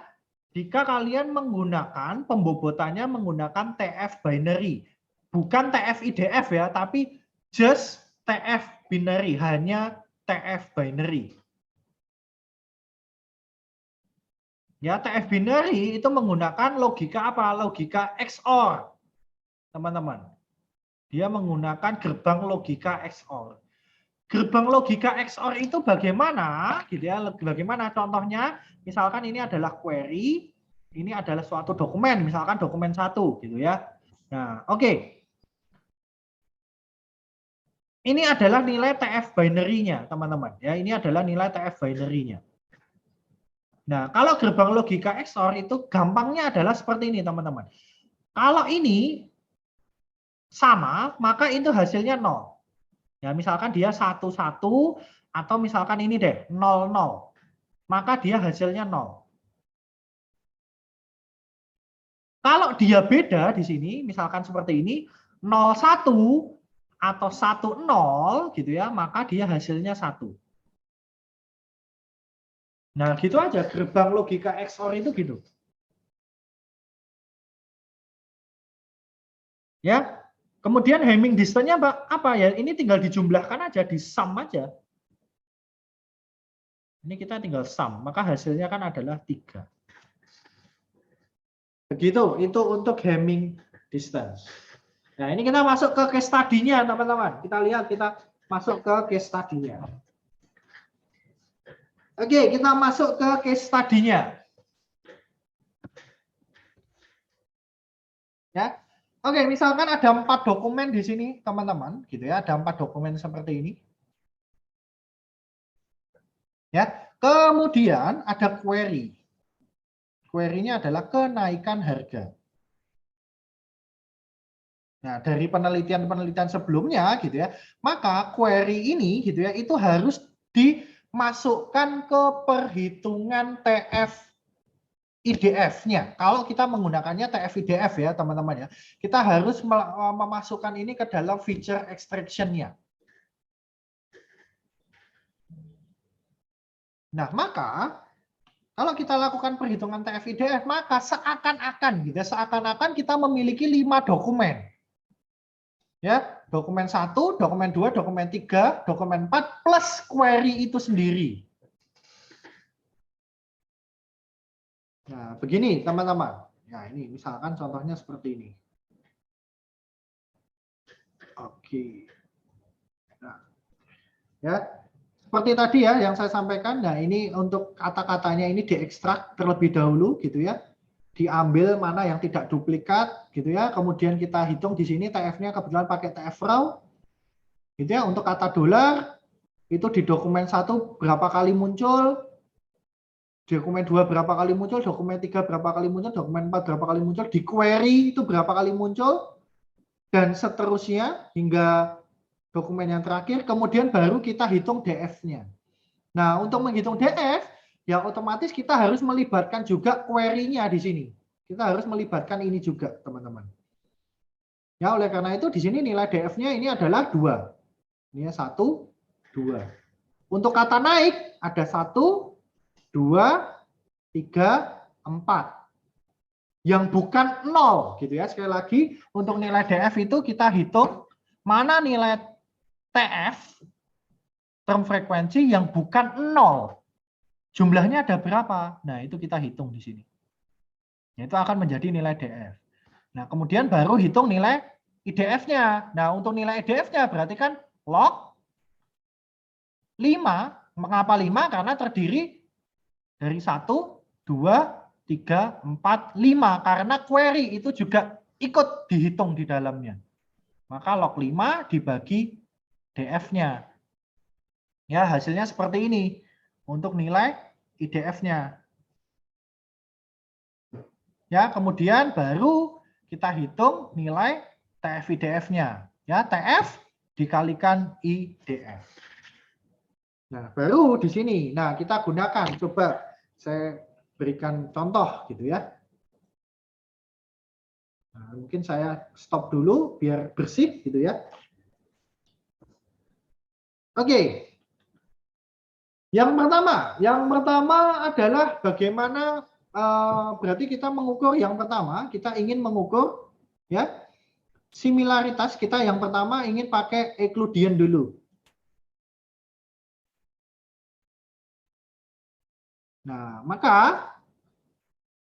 jika kalian menggunakan pembobotannya menggunakan TF binary. Bukan TF IDF ya, tapi just TF binary, hanya TF binary. Ya, TF binary itu menggunakan logika apa? Logika XOR. Teman-teman. Dia menggunakan gerbang logika XOR. Gerbang logika XOR itu bagaimana? Gitu ya, bagaimana contohnya? Misalkan ini adalah query, ini adalah suatu dokumen, misalkan dokumen 1 gitu ya. Nah, oke. Ini adalah nilai TF binary-nya, teman-teman. Ya, ini adalah nilai TF binary-nya. Nah, kalau gerbang logika XOR itu gampangnya adalah seperti ini, teman-teman. Kalau ini sama, maka itu hasilnya 0. Ya, misalkan dia 1, 1, atau misalkan ini deh, 0, 0. Maka dia hasilnya 0. Kalau dia beda di sini, misalkan seperti ini, 0, 1, atau 1, 0, gitu ya, maka dia hasilnya 1. Nah, gitu aja, gerbang logika XOR itu gitu. Ya, kemudian Hamming distance-nya apa ya? Ini tinggal dijumlahkan aja, di sum aja. Ini kita tinggal sum, maka hasilnya kan adalah 3. Begitu, itu untuk Hamming distance. Nah, ini kita masuk ke case study-nya, teman-teman. Kita lihat, kita masuk ke case study-nya. Oke, kita masuk ke case study-nya. Ya. Oke, misalkan ada 4 dokumen di sini, teman-teman, gitu ya. Ada 4 dokumen seperti ini. Ya. Kemudian ada query. Query-nya adalah kenaikan harga. Nah, dari penelitian-penelitian sebelumnya gitu ya, maka query ini gitu ya, itu harus dimasukkan ke perhitungan TF IDF-nya. Kalau kita menggunakannya TF-IDF ya teman-teman ya, kita harus memasukkan ini ke dalam feature extraction-nya. Nah, maka kalau kita lakukan perhitungan TF-IDF, maka seakan-akan gitu, seakan-akan kita memiliki 5 dokumen. Ya, dokumen 1, dokumen 2, dokumen 3, dokumen 4 plus query itu sendiri. Nah, begini teman-teman. Nah, ini misalkan contohnya seperti ini. Oke. Nah, ya, seperti tadi ya yang saya sampaikan. Nah, ini untuk kata-katanya ini diekstrak terlebih dahulu gitu ya. Diambil mana yang tidak duplikat gitu ya. Kemudian kita hitung di sini TF-nya kebetulan pakai TF raw. Gitu ya, untuk kata dolar itu di dokumen 1 berapa kali muncul? Dokumen 2 berapa kali muncul, dokumen 3 berapa kali muncul, dokumen 4 berapa kali muncul, di query itu berapa kali muncul, dan seterusnya hingga dokumen yang terakhir, kemudian baru kita hitung DF-nya. Nah, untuk menghitung DF, ya otomatis kita harus melibatkan juga query-nya di sini. Kita harus melibatkan ini juga, teman-teman. Ya, oleh karena itu di sini nilai DF-nya ini adalah 2. Ini 1, 2. Untuk kata naik, ada 1, 2, 3, 4. Yang bukan 0 gitu ya. Sekali lagi untuk nilai DF itu kita hitung mana nilai TF term frekuensi yang bukan 0. Jumlahnya ada berapa? Nah, itu kita hitung di sini. Itu akan menjadi nilai DF. Nah, kemudian baru hitung nilai IDF-nya. Nah, untuk nilai IDF-nya berarti kan log 5. Mengapa 5? Karena terdiri dari 1, 2, 3, 4, 5. Karena query itu juga ikut dihitung di dalamnya. Maka log 5 dibagi DF-nya. Ya, hasilnya seperti ini. Untuk nilai IDF-nya. Ya, kemudian baru kita hitung nilai TF-IDF-nya. Ya, TF dikalikan IDF. Nah, baru di sini. Nah, kita gunakan. Coba saya berikan contoh gitu ya. Nah, mungkin saya stop dulu biar bersih gitu ya. Oke. Yang pertama adalah bagaimana berarti kita mengukur yang pertama, kita ingin mengukur ya similaritas kita yang pertama ingin pakai Euclidean dulu. Nah, maka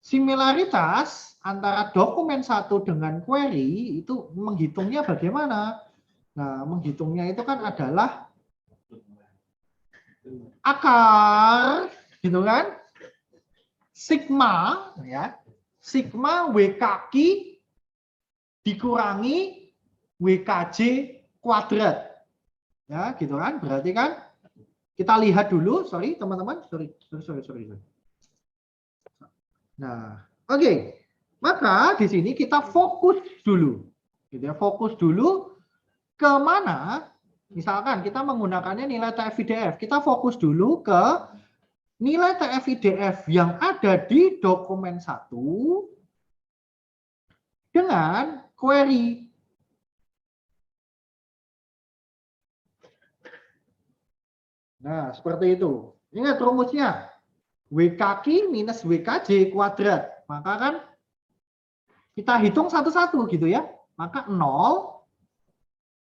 similaritas antara dokumen 1 dengan query itu menghitungnya bagaimana? Nah, menghitungnya itu kan adalah akar gitu kan? Sigma ya. Sigma W kaki dikurangi WKJ kuadrat. Ya, gitu kan? Berarti kan kita lihat dulu, sorry teman-teman, sorry. Nah, oke. Maka di sini kita fokus dulu. Gitu ya, fokus dulu ke mana? Misalkan kita menggunakannya nilai TF-IDF, kita fokus dulu ke nilai TF-IDF yang ada di dokumen 1 dengan query. Nah, seperti itu. Ingat rumusnya. W kaki minus WKJ kuadrat. Maka kan kita hitung satu-satu gitu ya. Maka 0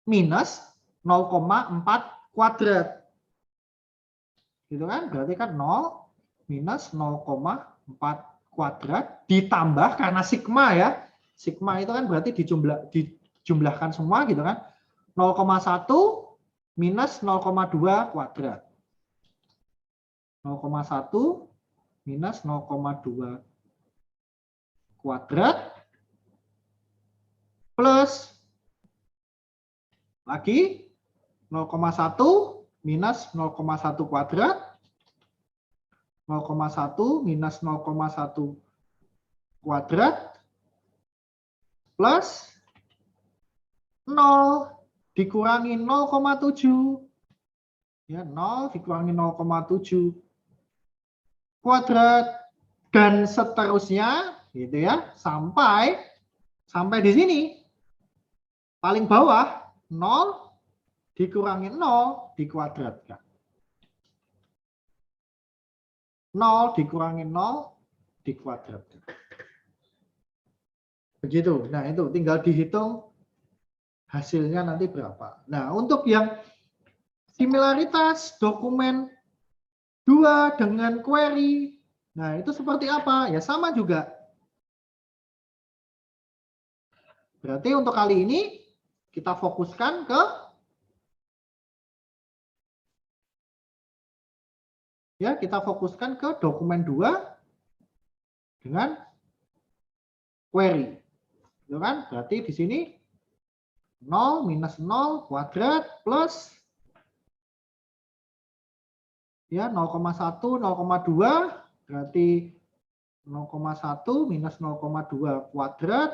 minus 0,4 kuadrat. Gitu kan? Berarti kan 0 minus 0,4 kuadrat ditambah karena sigma ya. Sigma itu kan berarti dijumlahkan semua gitu kan. 0,1 minus 0,2 kuadrat. 0,1 minus 0,2 kuadrat plus lagi 0,1 minus 0,1 kuadrat, 0,1 minus 0,1 kuadrat plus 0 dikurangi 0,7. Ya, 0 dikurangi 0,7 kuadrat dan seterusnya gitu ya, sampai di sini. Paling bawah 0 dikurangi 0 dikuadratkan. 0 dikurangi 0 dikuadratkan. Begitu. Nah, itu tinggal dihitung hasilnya nanti berapa. Nah, untuk yang similaritas dokumen 2 dengan query, nah itu seperti apa? Ya sama juga. Berarti untuk kali ini kita fokuskan ke dokumen 2 dengan query. Itu kan? Berarti di sini 0 minus 0 kuadrat plus ya 0,1 0,2 berarti 0,1 minus 0,2 kuadrat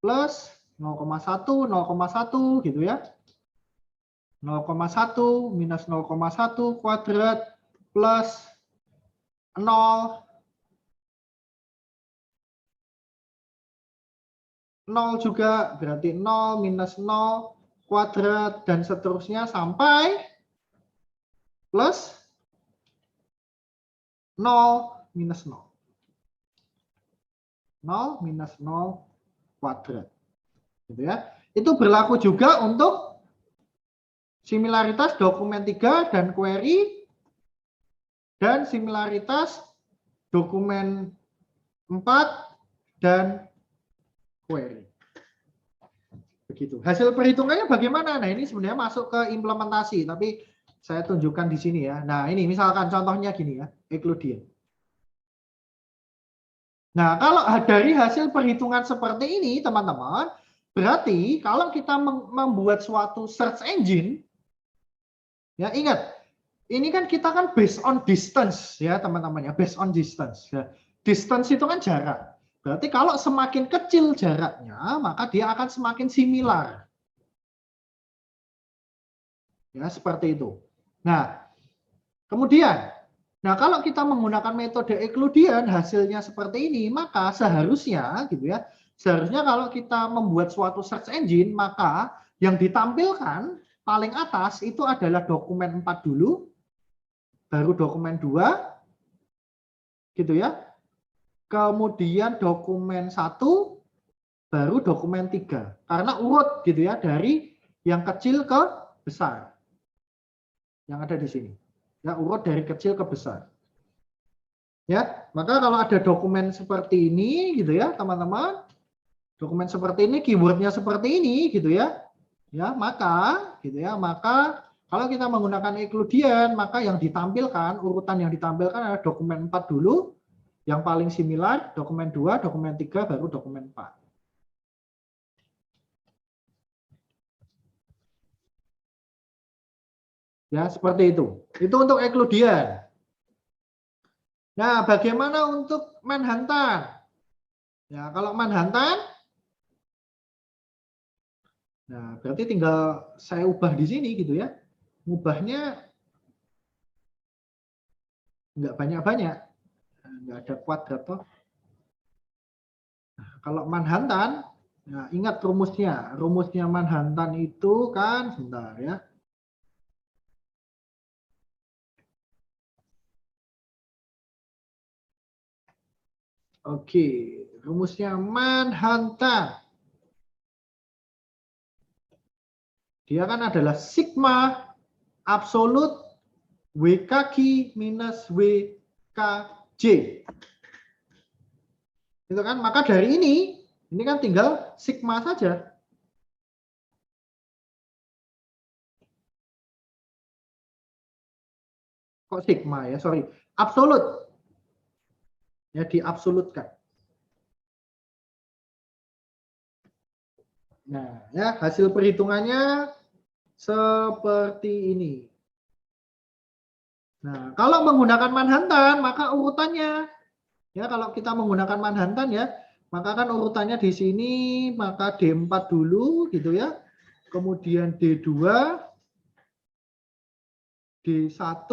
plus 0,1 0,1 gitu ya. 0,1 minus 0,1 kuadrat plus 0 0 juga berarti 0 minus 0 kuadrat dan seterusnya sampai plus 0 minus 0. 0 minus 0 kuadrat. Gitu ya. Itu berlaku juga untuk similaritas dokumen 3 dan query dan similaritas dokumen 4 dan query. Begitu. Hasil perhitungannya bagaimana? Nah, ini sebenarnya masuk ke implementasi, tapi saya tunjukkan di sini ya. Nah, ini misalkan contohnya gini ya, Euclidean. Nah, kalau dari hasil perhitungan seperti ini, teman-teman, berarti kalau kita membuat suatu search engine, ya ingat, ini kan kita kan based on distance ya, teman-teman ya, based on distance. Ya. Distance itu kan jarak. Berarti kalau semakin kecil jaraknya, maka dia akan semakin similar. Ya, seperti itu. Nah, kemudian, kalau kita menggunakan metode Euclidean hasilnya seperti ini, maka seharusnya gitu ya, seharusnya kalau kita membuat suatu search engine, maka yang ditampilkan paling atas itu adalah dokumen 4 dulu, baru dokumen 2, gitu ya. Kemudian dokumen 1, baru dokumen 3. Karena urut gitu ya, dari yang kecil ke besar. Yang ada di sini. Ya, urut dari kecil ke besar. Ya, maka kalau ada dokumen seperti ini gitu ya, teman-teman. Dokumen seperti ini, keywordnya seperti ini gitu ya. Ya, maka kalau kita menggunakan Euclidean, maka yang ditampilkan, urutan yang ditampilkan adalah dokumen 4 dulu, yang paling similar, dokumen 2, dokumen 3, baru dokumen 4. Ya, seperti itu. Itu untuk Euclidean. Nah, bagaimana untuk Manhattan? Ya, kalau Manhattan, nah berarti tinggal saya ubah di sini gitu ya. Ubahnya nggak banyak-banyak. Nggak ada kuadrat toh. Nah, kalau Manhattan, nah ingat rumusnya. Rumusnya Manhattan itu kan, sebentar ya. Oke, rumusnya Manhattan. Dia kan adalah sigma absolut WKQ minus WKJ. Itu kan, maka dari ini kan tinggal sigma saja. Kok sigma ya, sorry. Absolut. Ya, diabsolutkan. Nah, ya hasil perhitungannya seperti ini. Nah, kalau menggunakan Manhattan, maka urutannya, ya kalau kita menggunakan Manhattan ya, maka kan urutannya di sini, maka D4 dulu gitu ya, kemudian D2, D1,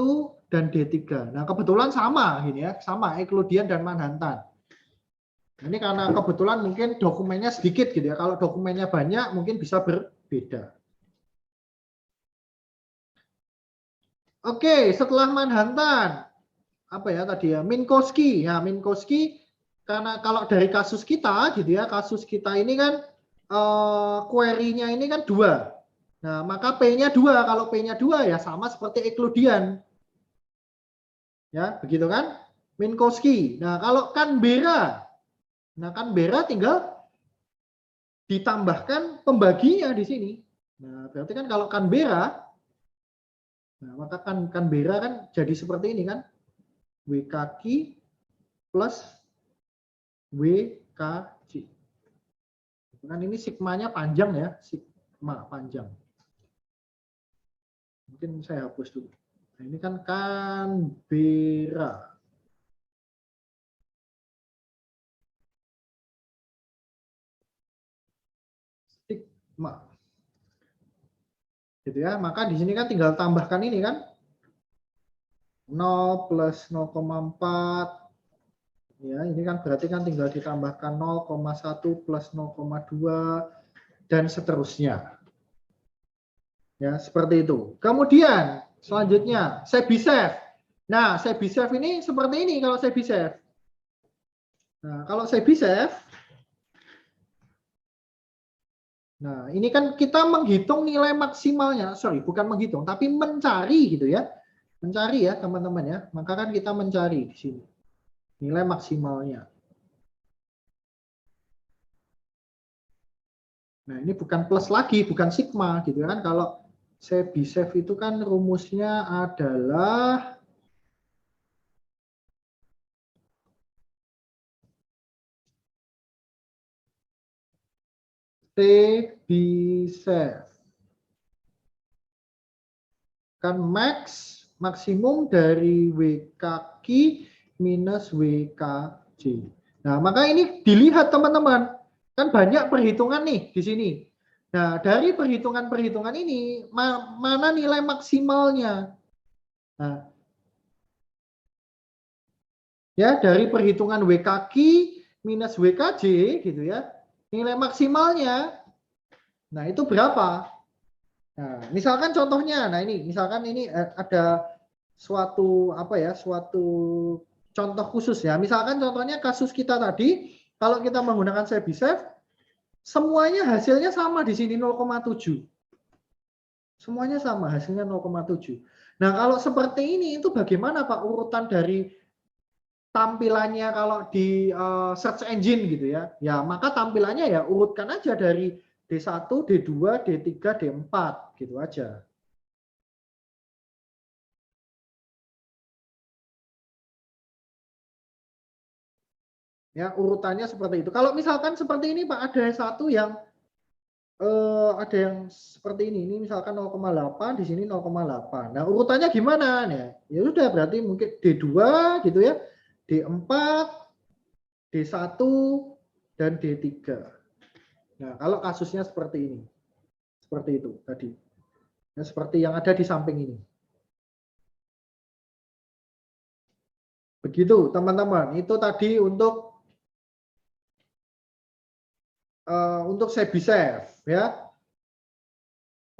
dan D3. Nah, kebetulan sama gini ya, sama Euclidean dan Manhattan. Ini karena kebetulan mungkin dokumennya sedikit gitu ya. Kalau dokumennya banyak mungkin bisa berbeda. Oke, setelah Manhattan, apa ya tadi ya, Minkowski. Ya, Minkowski karena kalau dari kasus kita gitu ya, kasus kita ini kan query-nya ini kan 2. Nah, maka P-nya 2. Kalau P-nya 2 ya sama seperti Euclidean. Ya, begitu kan? Minkowski. Nah, kalau Canberra. Nah, Canberra tinggal ditambahkan pembaginya di sini. Nah, berarti kan kalau Canberra, nah, maka kan Canberra kan jadi seperti ini kan. W kaki plus W kaki. Kan ini sigmanya panjang ya, sigma panjang. Mungkin saya hapus dulu. Nah, ini kan Canberra. Sigma. Gitu ya. Maka di sini kan tinggal tambahkan ini kan. 0 plus 0,4. Ya, ini kan berarti kan tinggal ditambahkan 0,1 plus 0,2 dan seterusnya. Ya, seperti itu. Kemudian selanjutnya Chebyshev. Nah, Chebyshev ini seperti ini kalau Chebyshev. Nah, kalau Chebyshev, nah ini kan kita menghitung nilai maksimalnya, sorry bukan menghitung, tapi mencari gitu ya, mencari ya teman-teman ya. Maka kan kita mencari di sini nilai maksimalnya. Nah, ini bukan plus lagi, bukan sigma gitu kan. Kalau Chebyshev itu kan rumusnya adalah Chebyshev. Kan maksimum dari W kaki minus W kj. Nah, maka ini dilihat teman-teman. Kan banyak perhitungan nih di sini. Nah, dari perhitungan-perhitungan ini, mana nilai maksimalnya? Nah, ya, dari perhitungan W kaki minus W kj, gitu ya. Nilai maksimalnya, nah itu berapa? Nah, misalkan contohnya, nah ini, misalkan ini ada suatu apa ya, suatu contoh khusus ya. Misalkan contohnya kasus kita tadi, kalau kita menggunakan Chebyshev, semuanya hasilnya sama di sini 0,7. Semuanya sama, hasilnya 0,7. Nah, kalau seperti ini itu bagaimana Pak urutan dari tampilannya kalau di search engine gitu ya. Ya, maka tampilannya ya urutkan aja dari D1, D2, D3, D4 gitu aja. Ya, urutannya seperti itu. Kalau misalkan seperti ini Pak, ada satu yang ada yang seperti ini. Ini misalkan 0,8, di sini 0,8. Nah, urutannya gimana? Nah, ya sudah berarti mungkin D2 gitu ya. D4, D1 dan D3. Nah, kalau kasusnya seperti ini. Seperti itu tadi. Nah, seperti yang ada di samping ini. Begitu, teman-teman. Itu tadi untuk Chebyshev ya.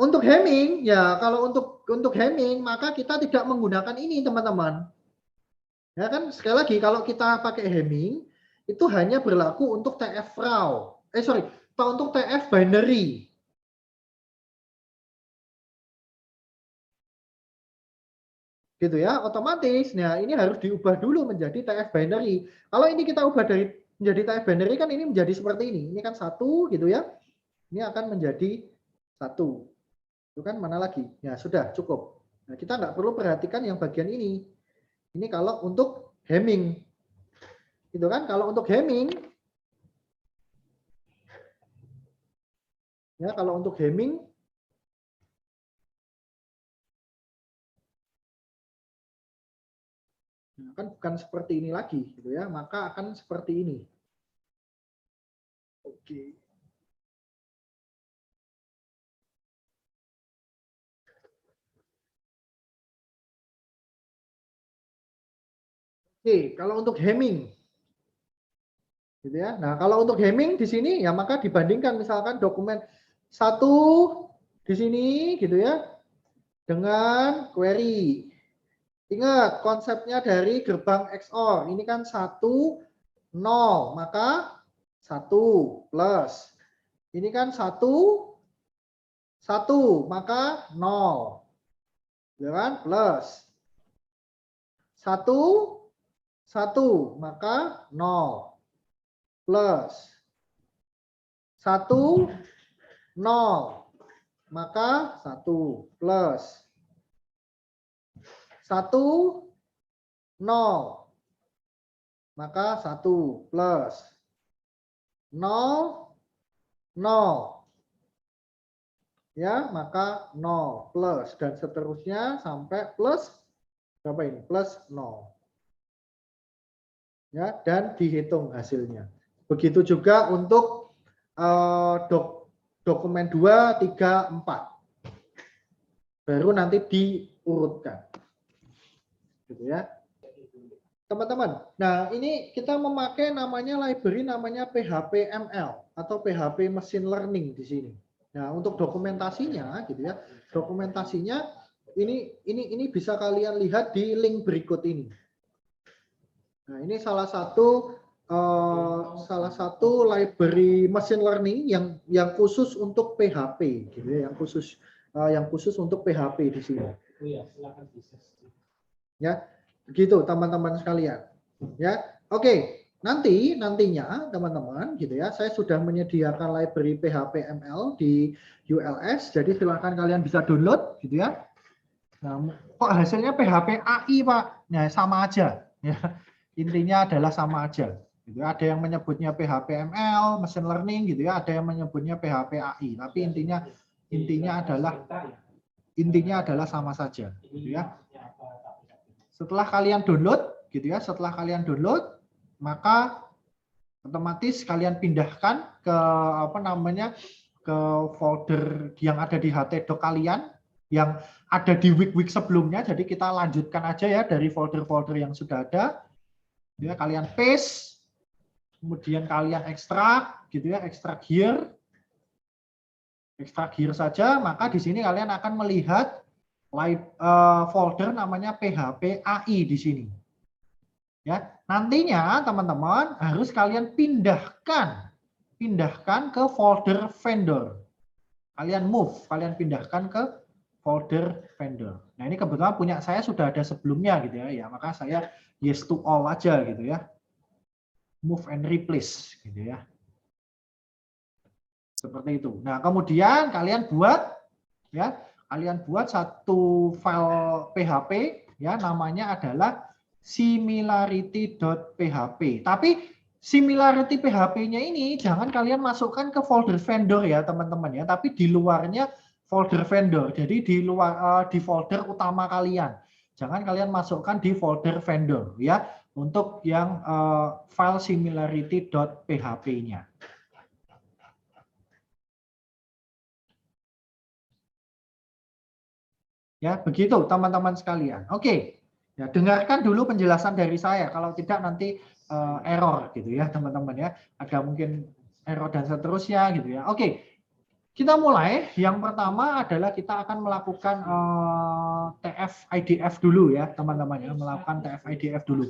Untuk Hamming ya, kalau untuk Hamming maka kita tidak menggunakan ini, teman-teman. Ya kan sekali lagi kalau kita pakai Hamming itu hanya berlaku untuk TF raw. Untuk TF binary. Gitu ya, otomatis. Nah, ini harus diubah dulu menjadi TF binary. Kalau ini kita ubah dari menjadi TF binary kan ini menjadi seperti ini. Ini kan 1 gitu ya. Ini akan menjadi 1. Itu kan mana lagi? Ya, sudah cukup. Nah, kita nggak perlu perhatikan yang bagian ini. Ini kalau untuk Hamming. Gitu kan? Kalau untuk Hamming, ya kalau untuk Hamming, kan bukan seperti ini lagi, gitu ya. Maka akan seperti ini. Oke. Oke, kalau untuk Hamming, gitu ya. Nah, kalau untuk Hamming di sini ya maka dibandingkan misalkan dokumen satu di sini, gitu ya, dengan query. Ingat konsepnya dari gerbang XOR. Ini kan 1, 0, maka 1 plus. Ini kan 1, 1, maka 0. Ya kan? Plus. 1, 1, maka 0. Plus. 1, 0, maka 1. Plus. 1, 0, maka 1. Plus. 0, 0. Ya, maka 0 plus dan seterusnya sampai plus berapa ini? Plus 0. Ya, dan dihitung hasilnya. Begitu juga untuk dokumen 2, 3, 4. Baru nanti diurutkan. Gitu ya. Teman-teman, nah ini kita memakai namanya library namanya PHP ML atau PHP Machine Learning di sini. Nah, untuk dokumentasinya gitu ya. Dokumentasinya ini bisa kalian lihat di link berikut ini. Nah, ini salah satu library machine learning yang khusus untuk PHP gitu ya, yang khusus untuk PHP di sini. Ya, begitu teman-teman sekalian. Ya. Oke. Nantinya teman-teman gitu ya, saya sudah menyediakan library PHP ML di ULS, jadi silakan kalian bisa download gitu ya. Nah, kok hasilnya PHP AI Pak? Nah, sama aja ya. Intinya adalah sama aja. Gitu. Ada yang menyebutnya PHP ML, machine learning gitu ya, ada yang menyebutnya PHP AI, tapi intinya adalah sama saja gitu ya. Setelah kalian download gitu ya, maka otomatis kalian pindahkan ke ke folder yang ada di htdoc kalian yang ada di week sebelumnya. Jadi kita lanjutkan aja ya dari folder-folder yang sudah ada. Ya, kalian paste, kemudian kalian ekstrak gitu ya, ekstrak here saja, maka di sini kalian akan melihat folder namanya PHP AI di sini. Ya, nantinya teman-teman harus kalian pindahkan ke folder vendor. Kalian pindahkan ke folder vendor. Nah, ini kebetulan punya saya sudah ada sebelumnya gitu ya. Ya, maka saya yes to all aja gitu ya. Move and replace gitu ya. Seperti itu. Nah, kemudian kalian buat satu file PHP ya, namanya adalah similarity.php. Tapi similarity PHP-nya ini jangan kalian masukkan ke folder vendor ya, teman-teman ya, tapi di luarnya folder vendor. Jadi di luar di folder utama kalian. Jangan kalian masukkan di folder vendor ya, untuk yang file similarity.php-nya. Ya, begitu teman-teman sekalian. Oke. Ya, dengarkan dulu penjelasan dari saya. Kalau tidak nanti error gitu ya, teman-teman ya. Ada mungkin error dan seterusnya gitu ya. Oke. Kita mulai. Yang pertama adalah kita akan melakukan TF-IDF dulu ya, teman-teman ya. Melakukan TF-IDF dulu.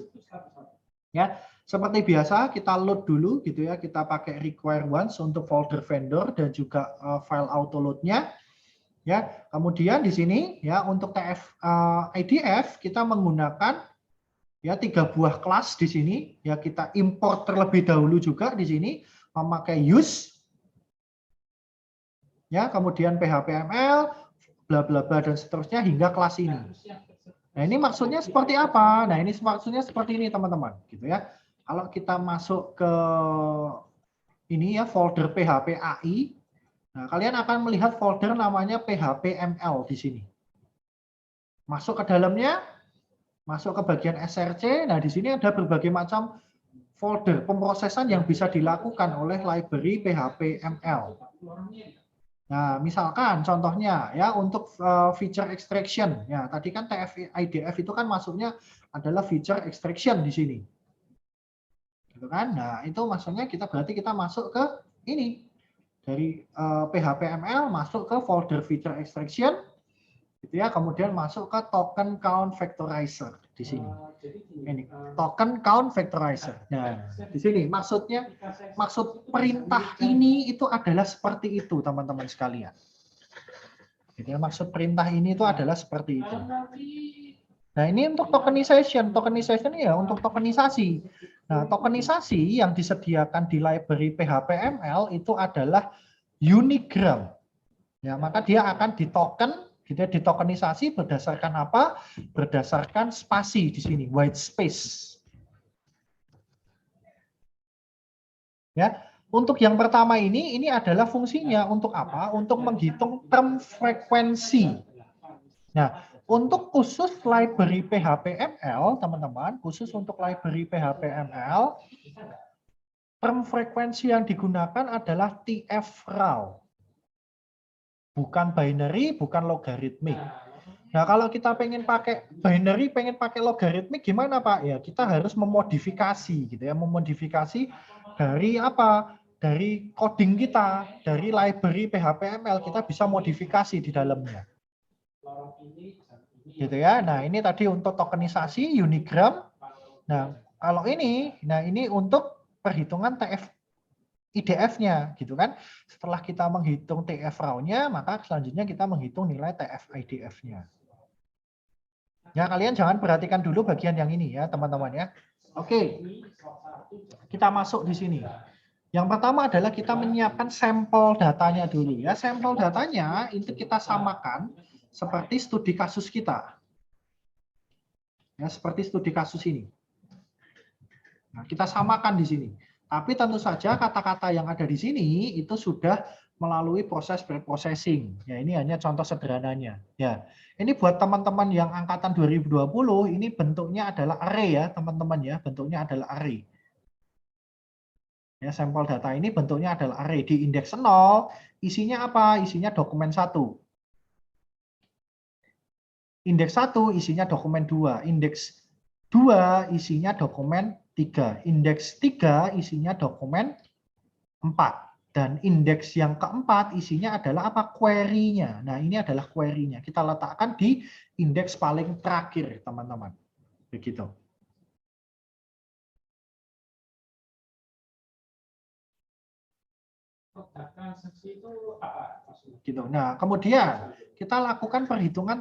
Ya, seperti biasa kita load dulu gitu ya. Kita pakai require once untuk folder vendor dan juga file autoload-nya. Ya, kemudian di sini ya untuk TF-IDF kita menggunakan ya 3 buah kelas di sini ya, kita import terlebih dahulu juga di sini memakai use ya, kemudian PHPML bla bla bla dan seterusnya hingga kelas ini. Nah, ini maksudnya seperti apa? Nah, ini maksudnya seperti ini teman-teman gitu ya. Kalau kita masuk ke ini ya folder PHP AI. Nah, kalian akan melihat folder namanya PHPML di sini. Masuk ke dalamnya, masuk ke bagian SRC. Nah, di sini ada berbagai macam folder pemrosesan yang bisa dilakukan oleh library PHPML. Nah, misalkan contohnya ya untuk feature extraction. Ya, tadi kan TF IDF itu kan masuknya adalah feature extraction di sini. Gitu kan? Nah, itu maksudnya berarti kita masuk ke ini. Dari PHP-ML masuk ke folder feature extraction gitu ya, kemudian masuk ke token count vectorizer di sini. Ini token count vectorizer. Nah, di sini maksud perintah ini itu adalah seperti itu, teman-teman sekalian. Jadi maksud perintah ini itu adalah seperti itu. Nah, ini untuk tokenization. Tokenization ya untuk tokenisasi. Nah, tokenisasi yang disediakan di library PHP-ML itu adalah Unigram. Ya, maka dia akan ditoken, gitu, ditokenisasi berdasarkan apa? Berdasarkan spasi di sini, white space. Ya, untuk yang pertama ini adalah fungsinya untuk apa? Untuk menghitung term frekuensi. Nah, untuk khusus library PHP-ML, teman-teman, khusus untuk library PHP-ML, term frekuensi yang digunakan adalah TF-raw. Bukan binary, bukan logaritmik. Nah, kalau kita pengen pakai binary, pengen pakai logaritmik gimana, Pak? Ya, kita harus memodifikasi gitu ya, memodifikasi dari apa? Dari coding kita, dari library PHP-ML kita bisa modifikasi di dalamnya. Gitu ya. Nah, ini tadi untuk tokenisasi Unigram. Nah, kalau ini, ini untuk perhitungan TF IDF-nya gitu kan. Setelah kita menghitung TF-raw-nya, maka selanjutnya kita menghitung nilai TF IDF-nya. Ya, kalian jangan perhatikan dulu bagian yang ini ya, teman-teman ya. Oke. Kita masuk di sini. Yang pertama adalah kita menyiapkan sampel datanya dulu ya. Sampel datanya itu kita samakan seperti studi kasus kita. Ya, seperti studi kasus ini. Nah, kita samakan di sini. Tapi tentu saja kata-kata yang ada di sini itu sudah melalui proses preprocessing. Ya, ini hanya contoh sederhananya. Ya, ini buat teman-teman yang angkatan 2020, ini bentuknya adalah array ya, teman-teman ya. Bentuknya adalah array. Ya, sampel data ini bentuknya adalah array. Di indeks 0, isinya apa? Isinya dokumen 1. Indeks 1 isinya dokumen 2. Indeks 2 isinya dokumen 3. Indeks 3 isinya dokumen 4. Dan indeks yang keempat isinya adalah apa? Query-nya. Nah, ini adalah query-nya. Kita letakkan di indeks paling terakhir, teman-teman. Begitu. Gitu. Nah, kemudian kita lakukan perhitungan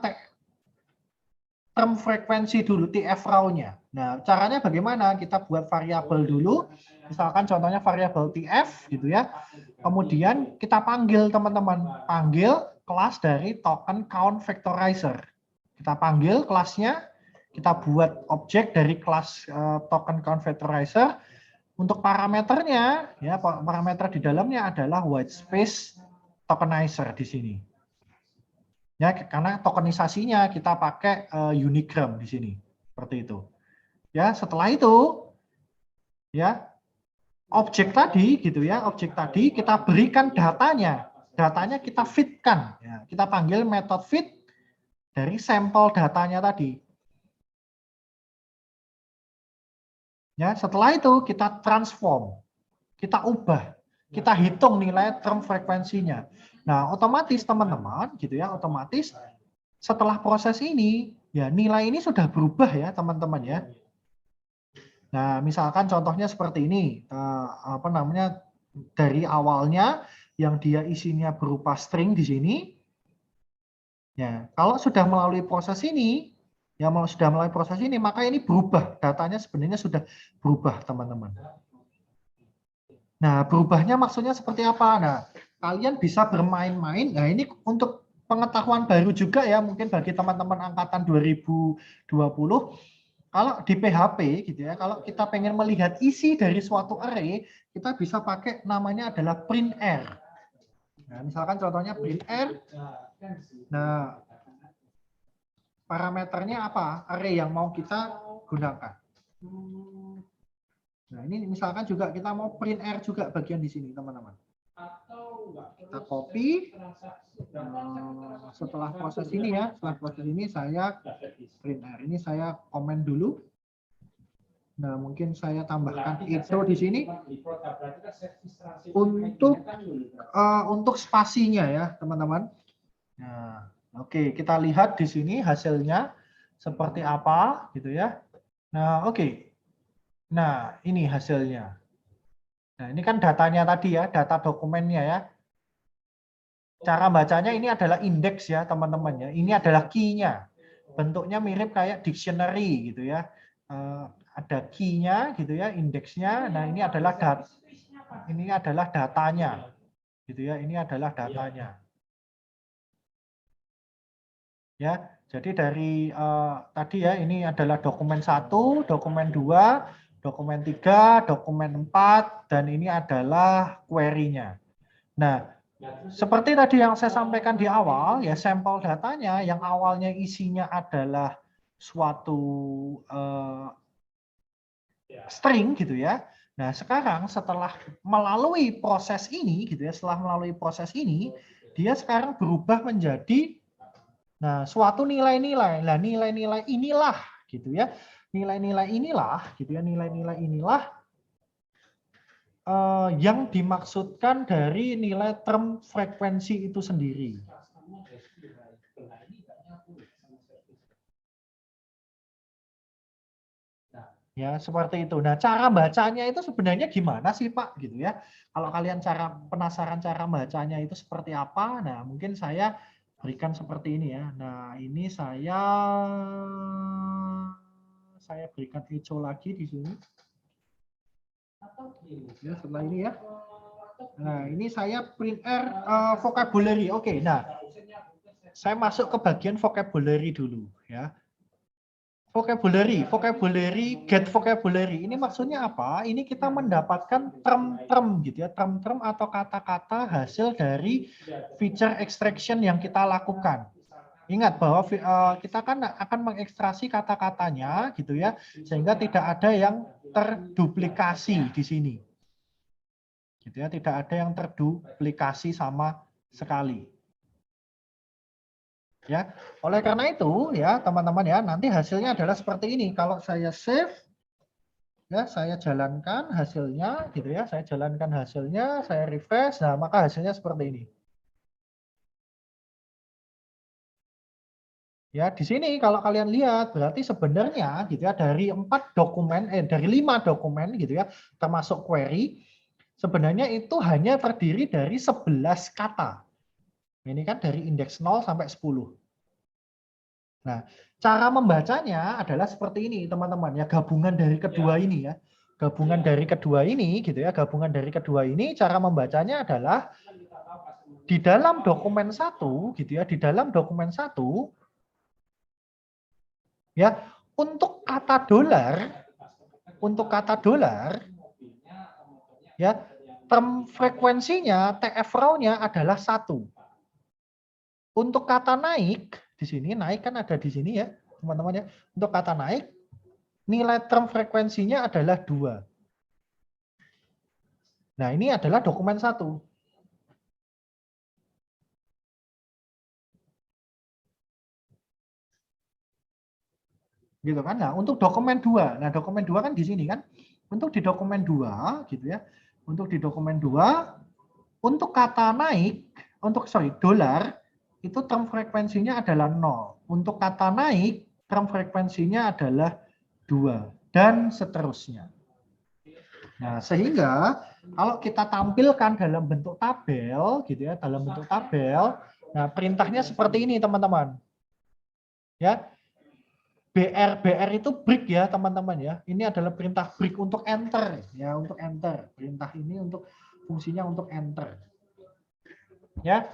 term frekuensi dulu, TF-raw-nya. Nah, caranya bagaimana? Kita buat variabel dulu. Misalkan contohnya variabel TF gitu ya. Kemudian kita panggil teman-teman, panggil kelas dari token count vectorizer. Kita panggil kelasnya, kita buat objek dari kelas token count vectorizer. Untuk parameternya, ya parameter di dalamnya adalah white space tokenizer di sini. Ya, karena tokenisasinya kita pakai Unigram di sini. Seperti itu. Ya, setelah itu ya objek tadi gitu ya, objek tadi kita berikan datanya. Datanya kita fitkan ya. Kita panggil metode fit dari sampel datanya tadi. Ya, setelah itu kita transform. Kita ubah. Kita hitung nilai term frekuensinya. Nah, otomatis teman-teman gitu ya, otomatis setelah proses ini ya nilai ini sudah berubah ya, teman-teman ya. Nah, misalkan contohnya seperti ini, apa namanya, dari awalnya yang dia isinya berupa string di sini, ya kalau sudah melalui proses ini, ya sudah melalui proses ini, maka ini berubah, datanya sebenarnya sudah berubah, teman-teman. Nah, berubahnya maksudnya seperti apa? Nah, kalian bisa bermain-main. Nah, ini untuk pengetahuan baru juga ya, mungkin bagi teman-teman angkatan 2020. Kalau di PHP gitu ya, kalau kita pengen melihat isi dari suatu array, kita bisa pakai namanya adalah printr. Nah, misalkan contohnya printr. Nah, parameternya apa? Array yang mau kita gunakan. Nah, ini misalkan juga kita mau printr juga bagian di sini, teman-teman. Kita copy. Setelah proses ini ya, setelah proses ini saya print R. Ini saya komen dulu. Nah, mungkin saya tambahkan itu di sini untuk spasinya ya, teman-teman. Nah, oke, kita lihat di sini hasilnya seperti apa gitu ya. Nah, oke. Nah, ini hasilnya. Nah, ini kan datanya tadi ya, data dokumennya ya. Cara bacanya ini adalah indeks ya, teman-teman ya. Ini adalah key-nya. Bentuknya mirip kayak dictionary gitu ya. Ada key-nya gitu ya, indeksnya. Nah, ini adalah datanya. Gitu ya, ini adalah datanya. Ya, jadi dari tadi ya, ini adalah dokumen 1, dokumen 2, dokumen 3, dokumen 4, dan ini adalah query-nya. Nah, seperti tadi yang saya sampaikan di awal, ya sampel datanya yang awalnya isinya adalah suatu string gitu ya. Nah, sekarang setelah melalui proses ini gitu ya, setelah melalui proses ini, dia sekarang berubah menjadi suatu nilai-nilai. Nah, nilai-nilai inilah gitu ya. Nilai-nilai inilah gitu ya, nilai-nilai inilah yang dimaksudkan dari nilai term frekuensi itu sendiri. Ya, seperti itu. Nah, cara bacanya itu sebenarnya gimana sih, Pak? Gitu ya. Kalau kalian penasaran cara bacanya itu seperti apa, nah mungkin saya berikan seperti ini ya. Nah, ini saya berikan echo lagi di sini. Ya, setelah ini ya. Nah, ini saya print R vocabulary. Oke, nah. Saya masuk ke bagian vocabulary dulu ya. Vocabulary, get vocabulary. Ini maksudnya apa? Ini kita mendapatkan term-term gitu ya, term-term atau kata-kata hasil dari feature extraction yang kita lakukan. Ingat bahwa kita kan akan mengekstraksi kata-katanya gitu ya, sehingga tidak ada yang terduplikasi di sini. Gitu ya, tidak ada yang terduplikasi sama sekali. Ya, oleh karena itu ya teman-teman ya, nanti hasilnya adalah seperti ini. Kalau saya save, ya saya jalankan hasilnya, gitu ya, saya jalankan hasilnya, saya refresh, nah maka hasilnya seperti ini. Ya, di sini kalau kalian lihat berarti sebenarnya gitu ya dari 5 dokumen gitu ya, termasuk query, sebenarnya itu hanya terdiri dari 11 kata. Ini kan dari indeks 0 sampai 10. Nah, cara membacanya adalah seperti ini, teman-teman. Ya, gabungan dari kedua ini ya. Gabungan dari kedua ini gitu ya. Gabungan dari kedua ini cara membacanya adalah di dalam dokumen 1 gitu ya, di dalam dokumen 1 ya, untuk kata dolar ya, term frekuensinya TF raw-nya adalah 1. Untuk kata naik di sini, naik kan ada di sini ya, teman-teman ya. Untuk kata naik nilai term frekuensinya adalah 2. Nah, ini adalah dokumen 1. Gitu kan? Nah, untuk dokumen 2. Nah, dokumen 2 kan di sini kan. Untuk di dokumen 2 gitu ya. Untuk di dokumen 2 untuk kata naik, dolar itu term frekuensinya adalah 0. Untuk kata naik, term frekuensinya adalah 2 dan seterusnya. Nah, sehingga kalau kita tampilkan dalam bentuk tabel gitu ya, dalam bentuk tabel, nah perintahnya seperti ini, teman-teman. Ya. BR itu break ya, teman-teman ya. Ini adalah perintah break untuk enter ya, untuk enter. Perintah ini untuk fungsinya untuk enter. Ya.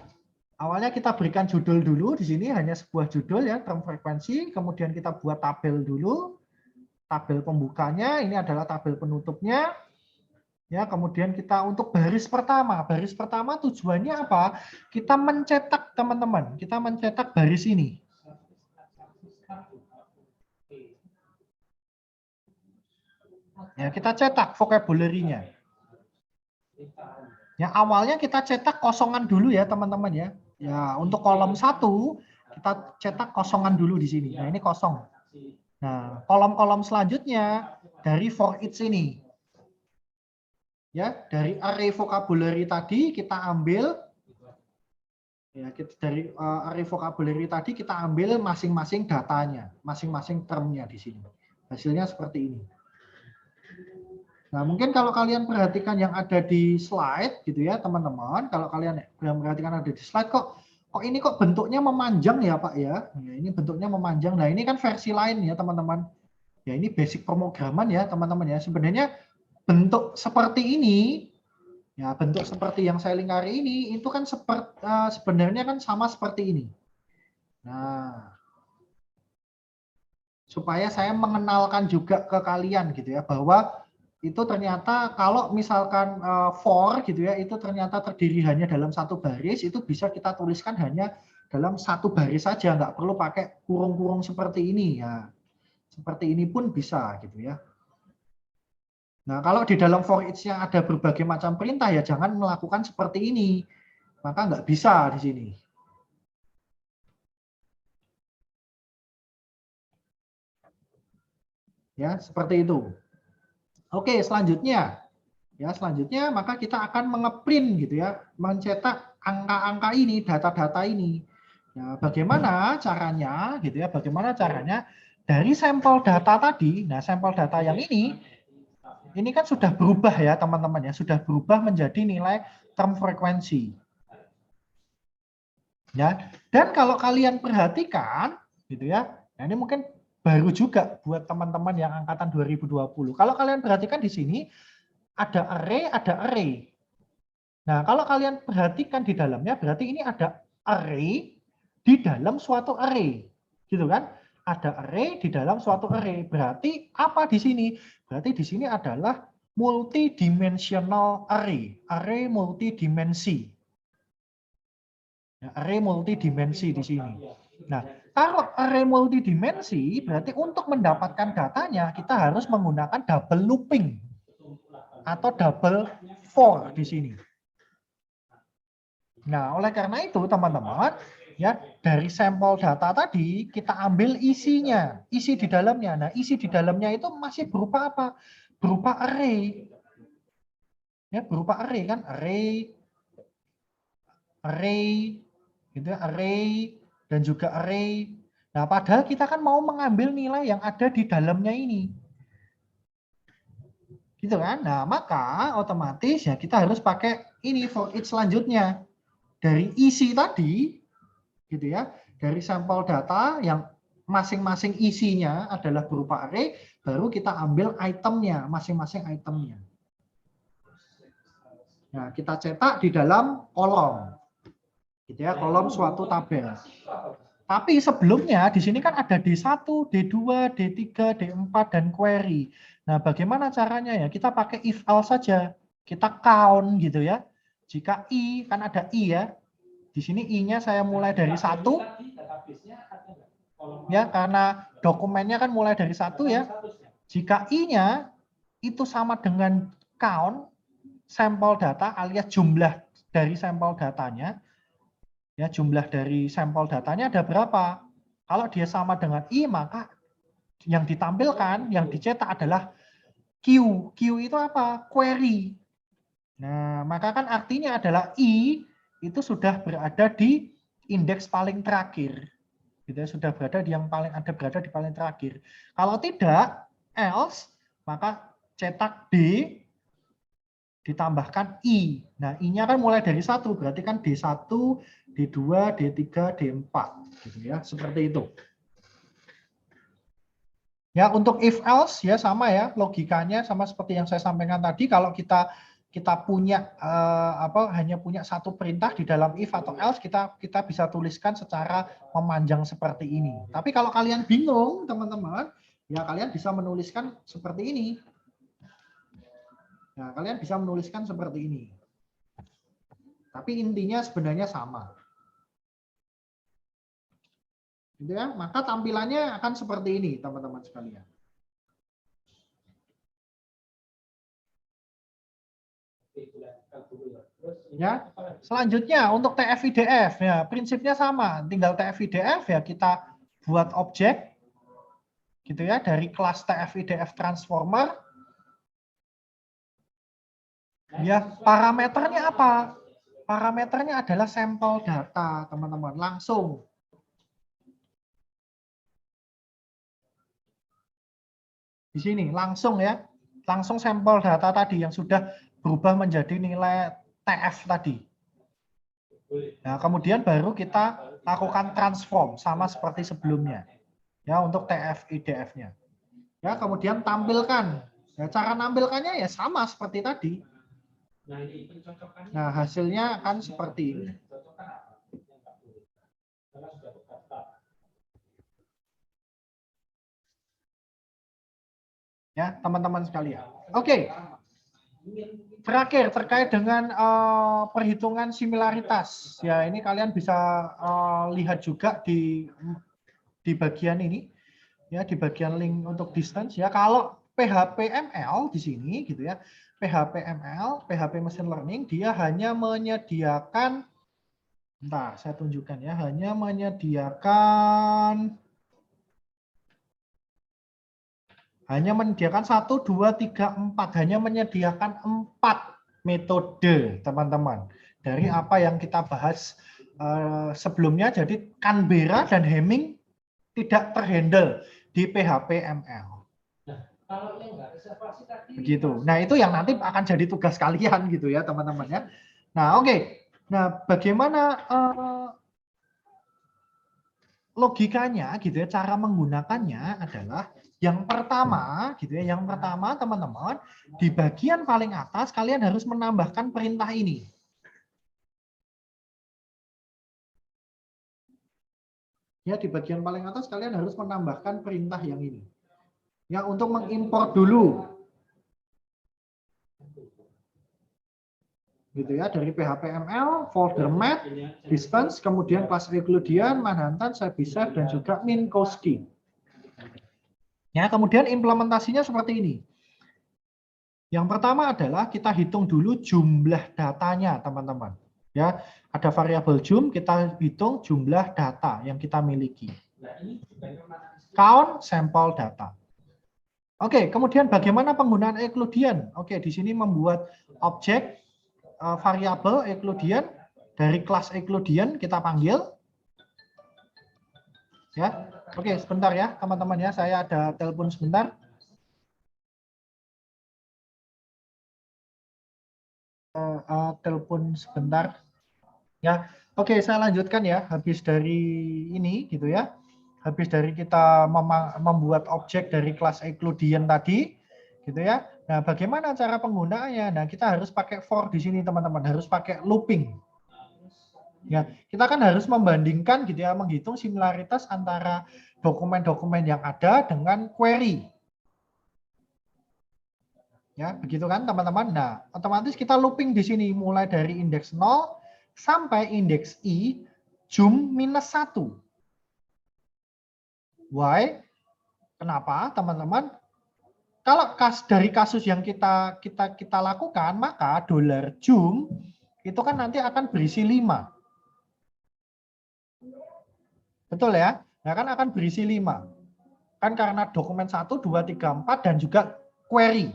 Awalnya kita berikan judul dulu di sini, hanya sebuah judul ya, term frekuensi, kemudian kita buat tabel dulu. Tabel pembukanya, ini adalah tabel penutupnya. Ya, kemudian kita untuk baris pertama tujuannya apa? Kita mencetak, teman-teman. Kita mencetak baris ini. Ya, kita cetak vocabulary-nya. Ya, awalnya kita cetak kosongan dulu ya, teman-teman ya. Ya, untuk kolom 1 kita cetak kosongan dulu di sini. Nah, ini kosong. Nah, kolom-kolom selanjutnya dari for each ini. Ya, dari array vocabulary tadi kita ambil ya, dari array vocabulary tadi kita ambil masing-masing datanya, masing-masing termnya di sini. Hasilnya seperti ini. Nah, mungkin kalau kalian perhatikan yang ada di slide gitu ya, teman-teman, kalau kalian perhatikan ada di slide kok ini kok bentuknya memanjang ya, Pak ya. Nah, ini bentuknya memanjang. Nah, ini kan versi lain ya, teman-teman. Ya, ini basic pemrograman ya, teman-teman ya. Sebenarnya bentuk seperti ini ya, bentuk seperti yang saya lingkari ini itu kan sebenarnya kan sama seperti ini. Nah, supaya saya mengenalkan juga ke kalian gitu ya, bahwa itu ternyata kalau misalkan for gitu ya, itu ternyata terdiri hanya dalam satu baris, itu bisa kita tuliskan hanya dalam satu baris saja, nggak perlu pakai kurung-kurung seperti ini ya. Seperti ini pun bisa gitu ya. Nah, kalau di dalam for each yang ada berbagai macam perintah ya jangan melakukan seperti ini. Maka nggak bisa di sini. Ya, seperti itu. Oke, selanjutnya. Ya, selanjutnya maka kita akan mengeprint gitu ya, mencetak angka-angka ini, data-data ini. Nah, bagaimana caranya gitu ya? Bagaimana caranya dari sampel data tadi? Nah, sampel data yang ini kan sudah berubah ya, teman-teman ya, sudah berubah menjadi nilai term frekuensi. Ya, dan kalau kalian perhatikan gitu ya, nah ini mungkin baru juga buat teman-teman yang angkatan 2020. Kalau kalian perhatikan di sini ada array, ada array. Nah, kalau kalian perhatikan di dalamnya, berarti ini ada array di dalam suatu array. Gitu kan? Ada array di dalam suatu array. Berarti apa di sini? Berarti di sini adalah multidimensional array. Array multidimensi. Ya, array multidimensi di sini. Nah, kalau array multidimensi, berarti untuk mendapatkan datanya, kita harus menggunakan double looping. Atau double for di sini. Nah, oleh karena itu teman-teman, ya dari sampel data tadi kita ambil isinya, isi di dalamnya. Nah, isi di dalamnya itu masih berupa apa? Berupa array. Ya, berupa array kan, array, gitu ya, array dan juga array. Nah, padahal kita kan mau mengambil nilai yang ada di dalamnya ini. Gitu kan? Nah, maka otomatis ya kita harus pakai ini for each selanjutnya. Dari isi tadi gitu ya, dari sampel data yang masing-masing isinya adalah berupa array, baru kita ambil itemnya, masing-masing itemnya. Nah, kita cetak di dalam kolom, gitu ya, kolom suatu tabel. Tapi sebelumnya di sini kan ada D1, D2, D3, D4 dan query. Nah, bagaimana caranya ya? Kita pakai if else saja. Kita count gitu ya. Jika i kan ada i ya. Di sini i-nya saya mulai dari 1. Ya, karena dokumennya kan mulai dari 1 ya. Jika i-nya itu sama dengan count sampel data alias jumlah dari sampel datanya, ya jumlah dari sampel datanya ada berapa? Kalau dia sama dengan i, maka yang ditampilkan, yang dicetak adalah Q. Q itu apa? Query. Nah, maka kan artinya adalah i itu sudah berada di indeks paling terakhir. Gitu ya, sudah berada di yang paling berada di paling terakhir. Kalau tidak, else, maka cetak D ditambahkan I. Nah, I-nya kan mulai dari 1, berarti kan D1, D2, D3, D4. Gitu ya, seperti itu. Ya, untuk if else ya sama ya, logikanya sama seperti yang saya sampaikan tadi. Kalau kita punya hanya punya satu perintah di dalam if atau else, kita bisa tuliskan secara memanjang seperti ini. Tapi kalau kalian bingung, teman-teman, ya kalian bisa menuliskan seperti ini. Nah, kalian bisa menuliskan seperti ini. Tapi intinya sebenarnya sama. Gitu ya, maka tampilannya akan seperti ini, teman-teman sekalian. Ya, selanjutnya untuk TF-IDF ya prinsipnya sama, tinggal TF-IDF ya kita buat objek gitu ya dari kelas TF-IDF transformer. Ya, parameternya apa? Parameternya adalah sampel data, teman-teman. Langsung. Di sini langsung ya. Langsung sampel data tadi yang sudah berubah menjadi nilai TF tadi. Nah, kemudian baru kita lakukan transform sama seperti sebelumnya. Ya, untuk TF-IDF-nya. Ya, kemudian tampilkan. Ya, cara nampilkannya ya sama seperti tadi. Nah, hasilnya akan seperti ini. Ya, teman-teman sekalian. Oke. Terakhir terkait dengan perhitungan similaritas. Ya, ini kalian bisa lihat juga di bagian ini. Ya, di bagian link untuk distance ya. Kalau PHP-ML di sini gitu ya. PHP-ML, PHP Machine Learning dia hanya menyediakan saya tunjukkan ya, hanya menyediakan 1, 2, 3, 4, hanya menyediakan 4 metode, teman-teman. Dari apa yang kita bahas sebelumnya, jadi Canberra dan Hamming tidak terhandle di PHP-ML. Begitu. Nah, itu yang nanti akan jadi tugas kalian gitu ya, teman-teman ya. Nah, oke. Nah, bagaimana logikanya gitu ya, cara menggunakannya adalah yang pertama gitu ya, yang pertama teman-teman di bagian paling atas kalian harus menambahkan perintah ini. Ya, di bagian paling atas kalian harus menambahkan perintah yang ini. Ya, untuk mengimport dulu. Gitu ya, dari PHP-ML, folder math, distance, kemudian kelas Euclidean, Manhattan, Chebyshev, dan juga Minkowski. Ya, kemudian implementasinya seperti ini. Yang pertama adalah kita hitung dulu jumlah datanya, teman-teman. Ya, ada variabel jum, kita hitung jumlah data yang kita miliki. Count sampel data. Oke, kemudian bagaimana penggunaan Euclidean? Oke, di sini membuat objek variabel Euclidean dari kelas Euclidean kita panggil. Ya, oke, sebentar ya, teman-teman ya, saya ada telepon sebentar. Telepon sebentar. Ya, oke, saya lanjutkan ya. Habis dari ini, gitu ya. Habis dari kita membuat objek dari kelas Euclidean tadi, gitu ya. Nah, bagaimana cara penggunaannya? Nah, kita harus pakai for di sini, teman-teman. Harus pakai looping. Ya, kita kan harus membandingkan, gitu ya, menghitung similaritas antara dokumen-dokumen yang ada dengan query. Ya, begitu kan, teman-teman. Nah, otomatis kita looping di sini mulai dari indeks 0 sampai indeks I jum -1. Why? Kenapa, teman-teman? Kalau dari kasus yang kita lakukan, maka $jum itu kan nanti akan berisi 5. Betul ya? Nah, kan akan berisi 5. Kan karena dokumen 1, 2, 3, 4 dan juga query.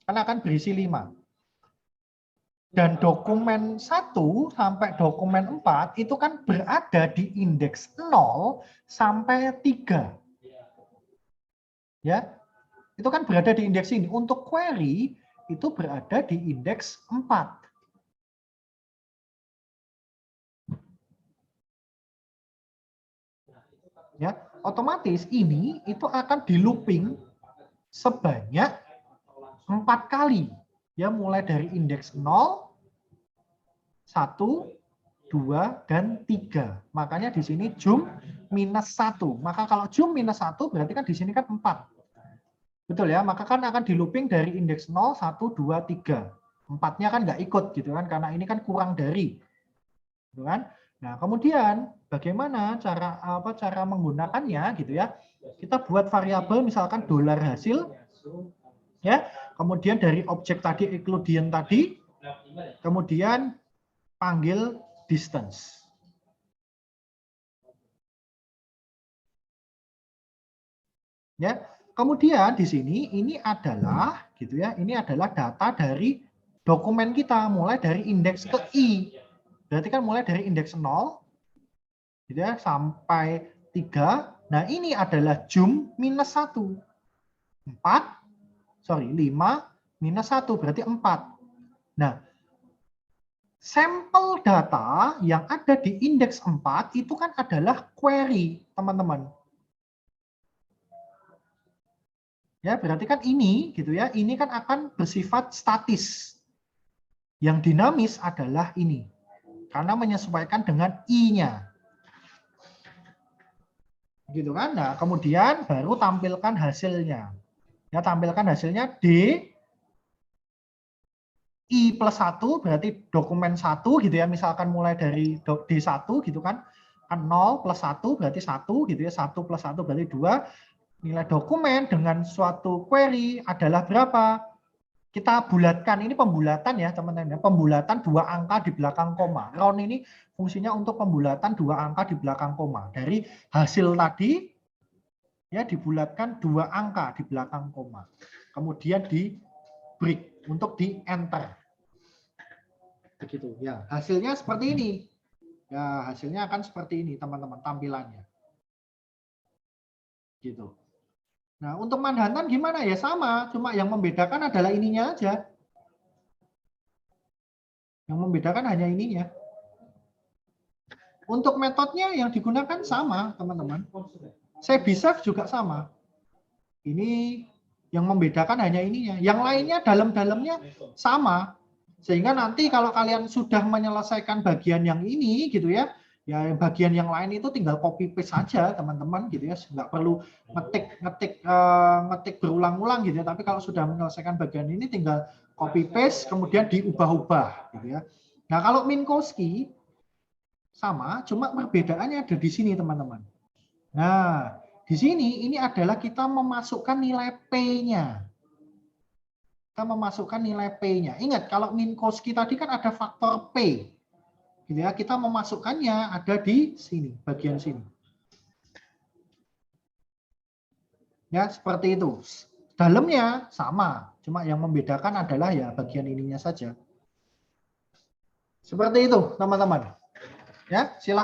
Kan akan berisi 5. Dan dokumen 1 sampai dokumen 4 itu kan berada di indeks 0 sampai 3. Ya. Itu kan berada di indeks ini. Untuk query itu berada di indeks 4. Ya, otomatis ini itu akan di looping sebanyak 4 kali. Ya, mulai dari indeks 0, 1, 2, dan 3. Makanya di sini jum -1. Maka kalau jum -1 berarti kan di sini kan 4. Betul ya, maka kan akan di looping dari indeks 0, 1, 2, 3. 4-nya kan nggak ikut gitu kan, karena ini kan kurang dari. Gitu kan? Nah, kemudian bagaimana cara menggunakannya gitu ya? Kita buat variabel misalkan $hasil ya. Kemudian dari objek tadi Euclidean tadi kemudian panggil distance. Ya, kemudian di sini ini adalah gitu ya, ini adalah data dari dokumen kita mulai dari indeks ke I. Berarti kan mulai dari indeks 0 gitu ya sampai 3. Nah, ini adalah jum minus 1. 5 minus 1 berarti 4. Nah, sampel data yang ada di indeks 4 itu kan adalah query, teman-teman. Ya, berarti kan ini gitu ya, ini kan akan bersifat statis. Yang dinamis adalah ini. Karena menyesuaikan dengan I-nya. Gitu kan? Nah, kemudian baru tampilkan hasilnya. Ya, tampilkan hasilnya D I plus 1 berarti dokumen 1 gitu ya, misalkan mulai dari D1 gitu kan, 0 plus 1 berarti 1 gitu ya, 1 plus 1 berarti 2, nilai dokumen dengan suatu query adalah berapa? Kita bulatkan, ini pembulatan ya teman-teman, pembulatan 2 angka di belakang koma. Round ini fungsinya untuk pembulatan 2 angka di belakang koma. Dari hasil tadi, ya dibulatkan 2 angka di belakang koma. Kemudian di break untuk di enter. Begitu ya, hasilnya seperti ini ya, hasilnya akan seperti ini teman-teman tampilannya gitu. Nah, untuk Manhattan gimana ya, sama, cuma yang membedakan adalah ininya aja, yang membedakan hanya ininya. Untuk metodenya yang digunakan sama teman-teman, saya bisa juga sama, ini yang membedakan hanya ininya, yang lainnya dalam-dalamnya sama. Sehingga nanti kalau kalian sudah menyelesaikan bagian yang ini gitu ya, ya bagian yang lain itu tinggal copy paste saja teman-teman gitu ya, nggak perlu ngetik berulang-ulang gitu ya. Tapi kalau sudah menyelesaikan bagian ini tinggal copy paste kemudian diubah-ubah gitu ya. Nah, kalau Minkowski sama, cuma perbedaannya ada di sini teman-teman. Nah, di sini ini adalah kita memasukkan nilai P-nya. Kita memasukkan nilai P-nya. Ingat, kalau Minkowski tadi kan ada faktor P. Gitu ya, kita memasukkannya ada di sini, bagian sini. Ya, seperti itu. Dalamnya sama, cuma yang membedakan adalah ya bagian ininya saja. Seperti itu, teman-teman. Ya, silakan.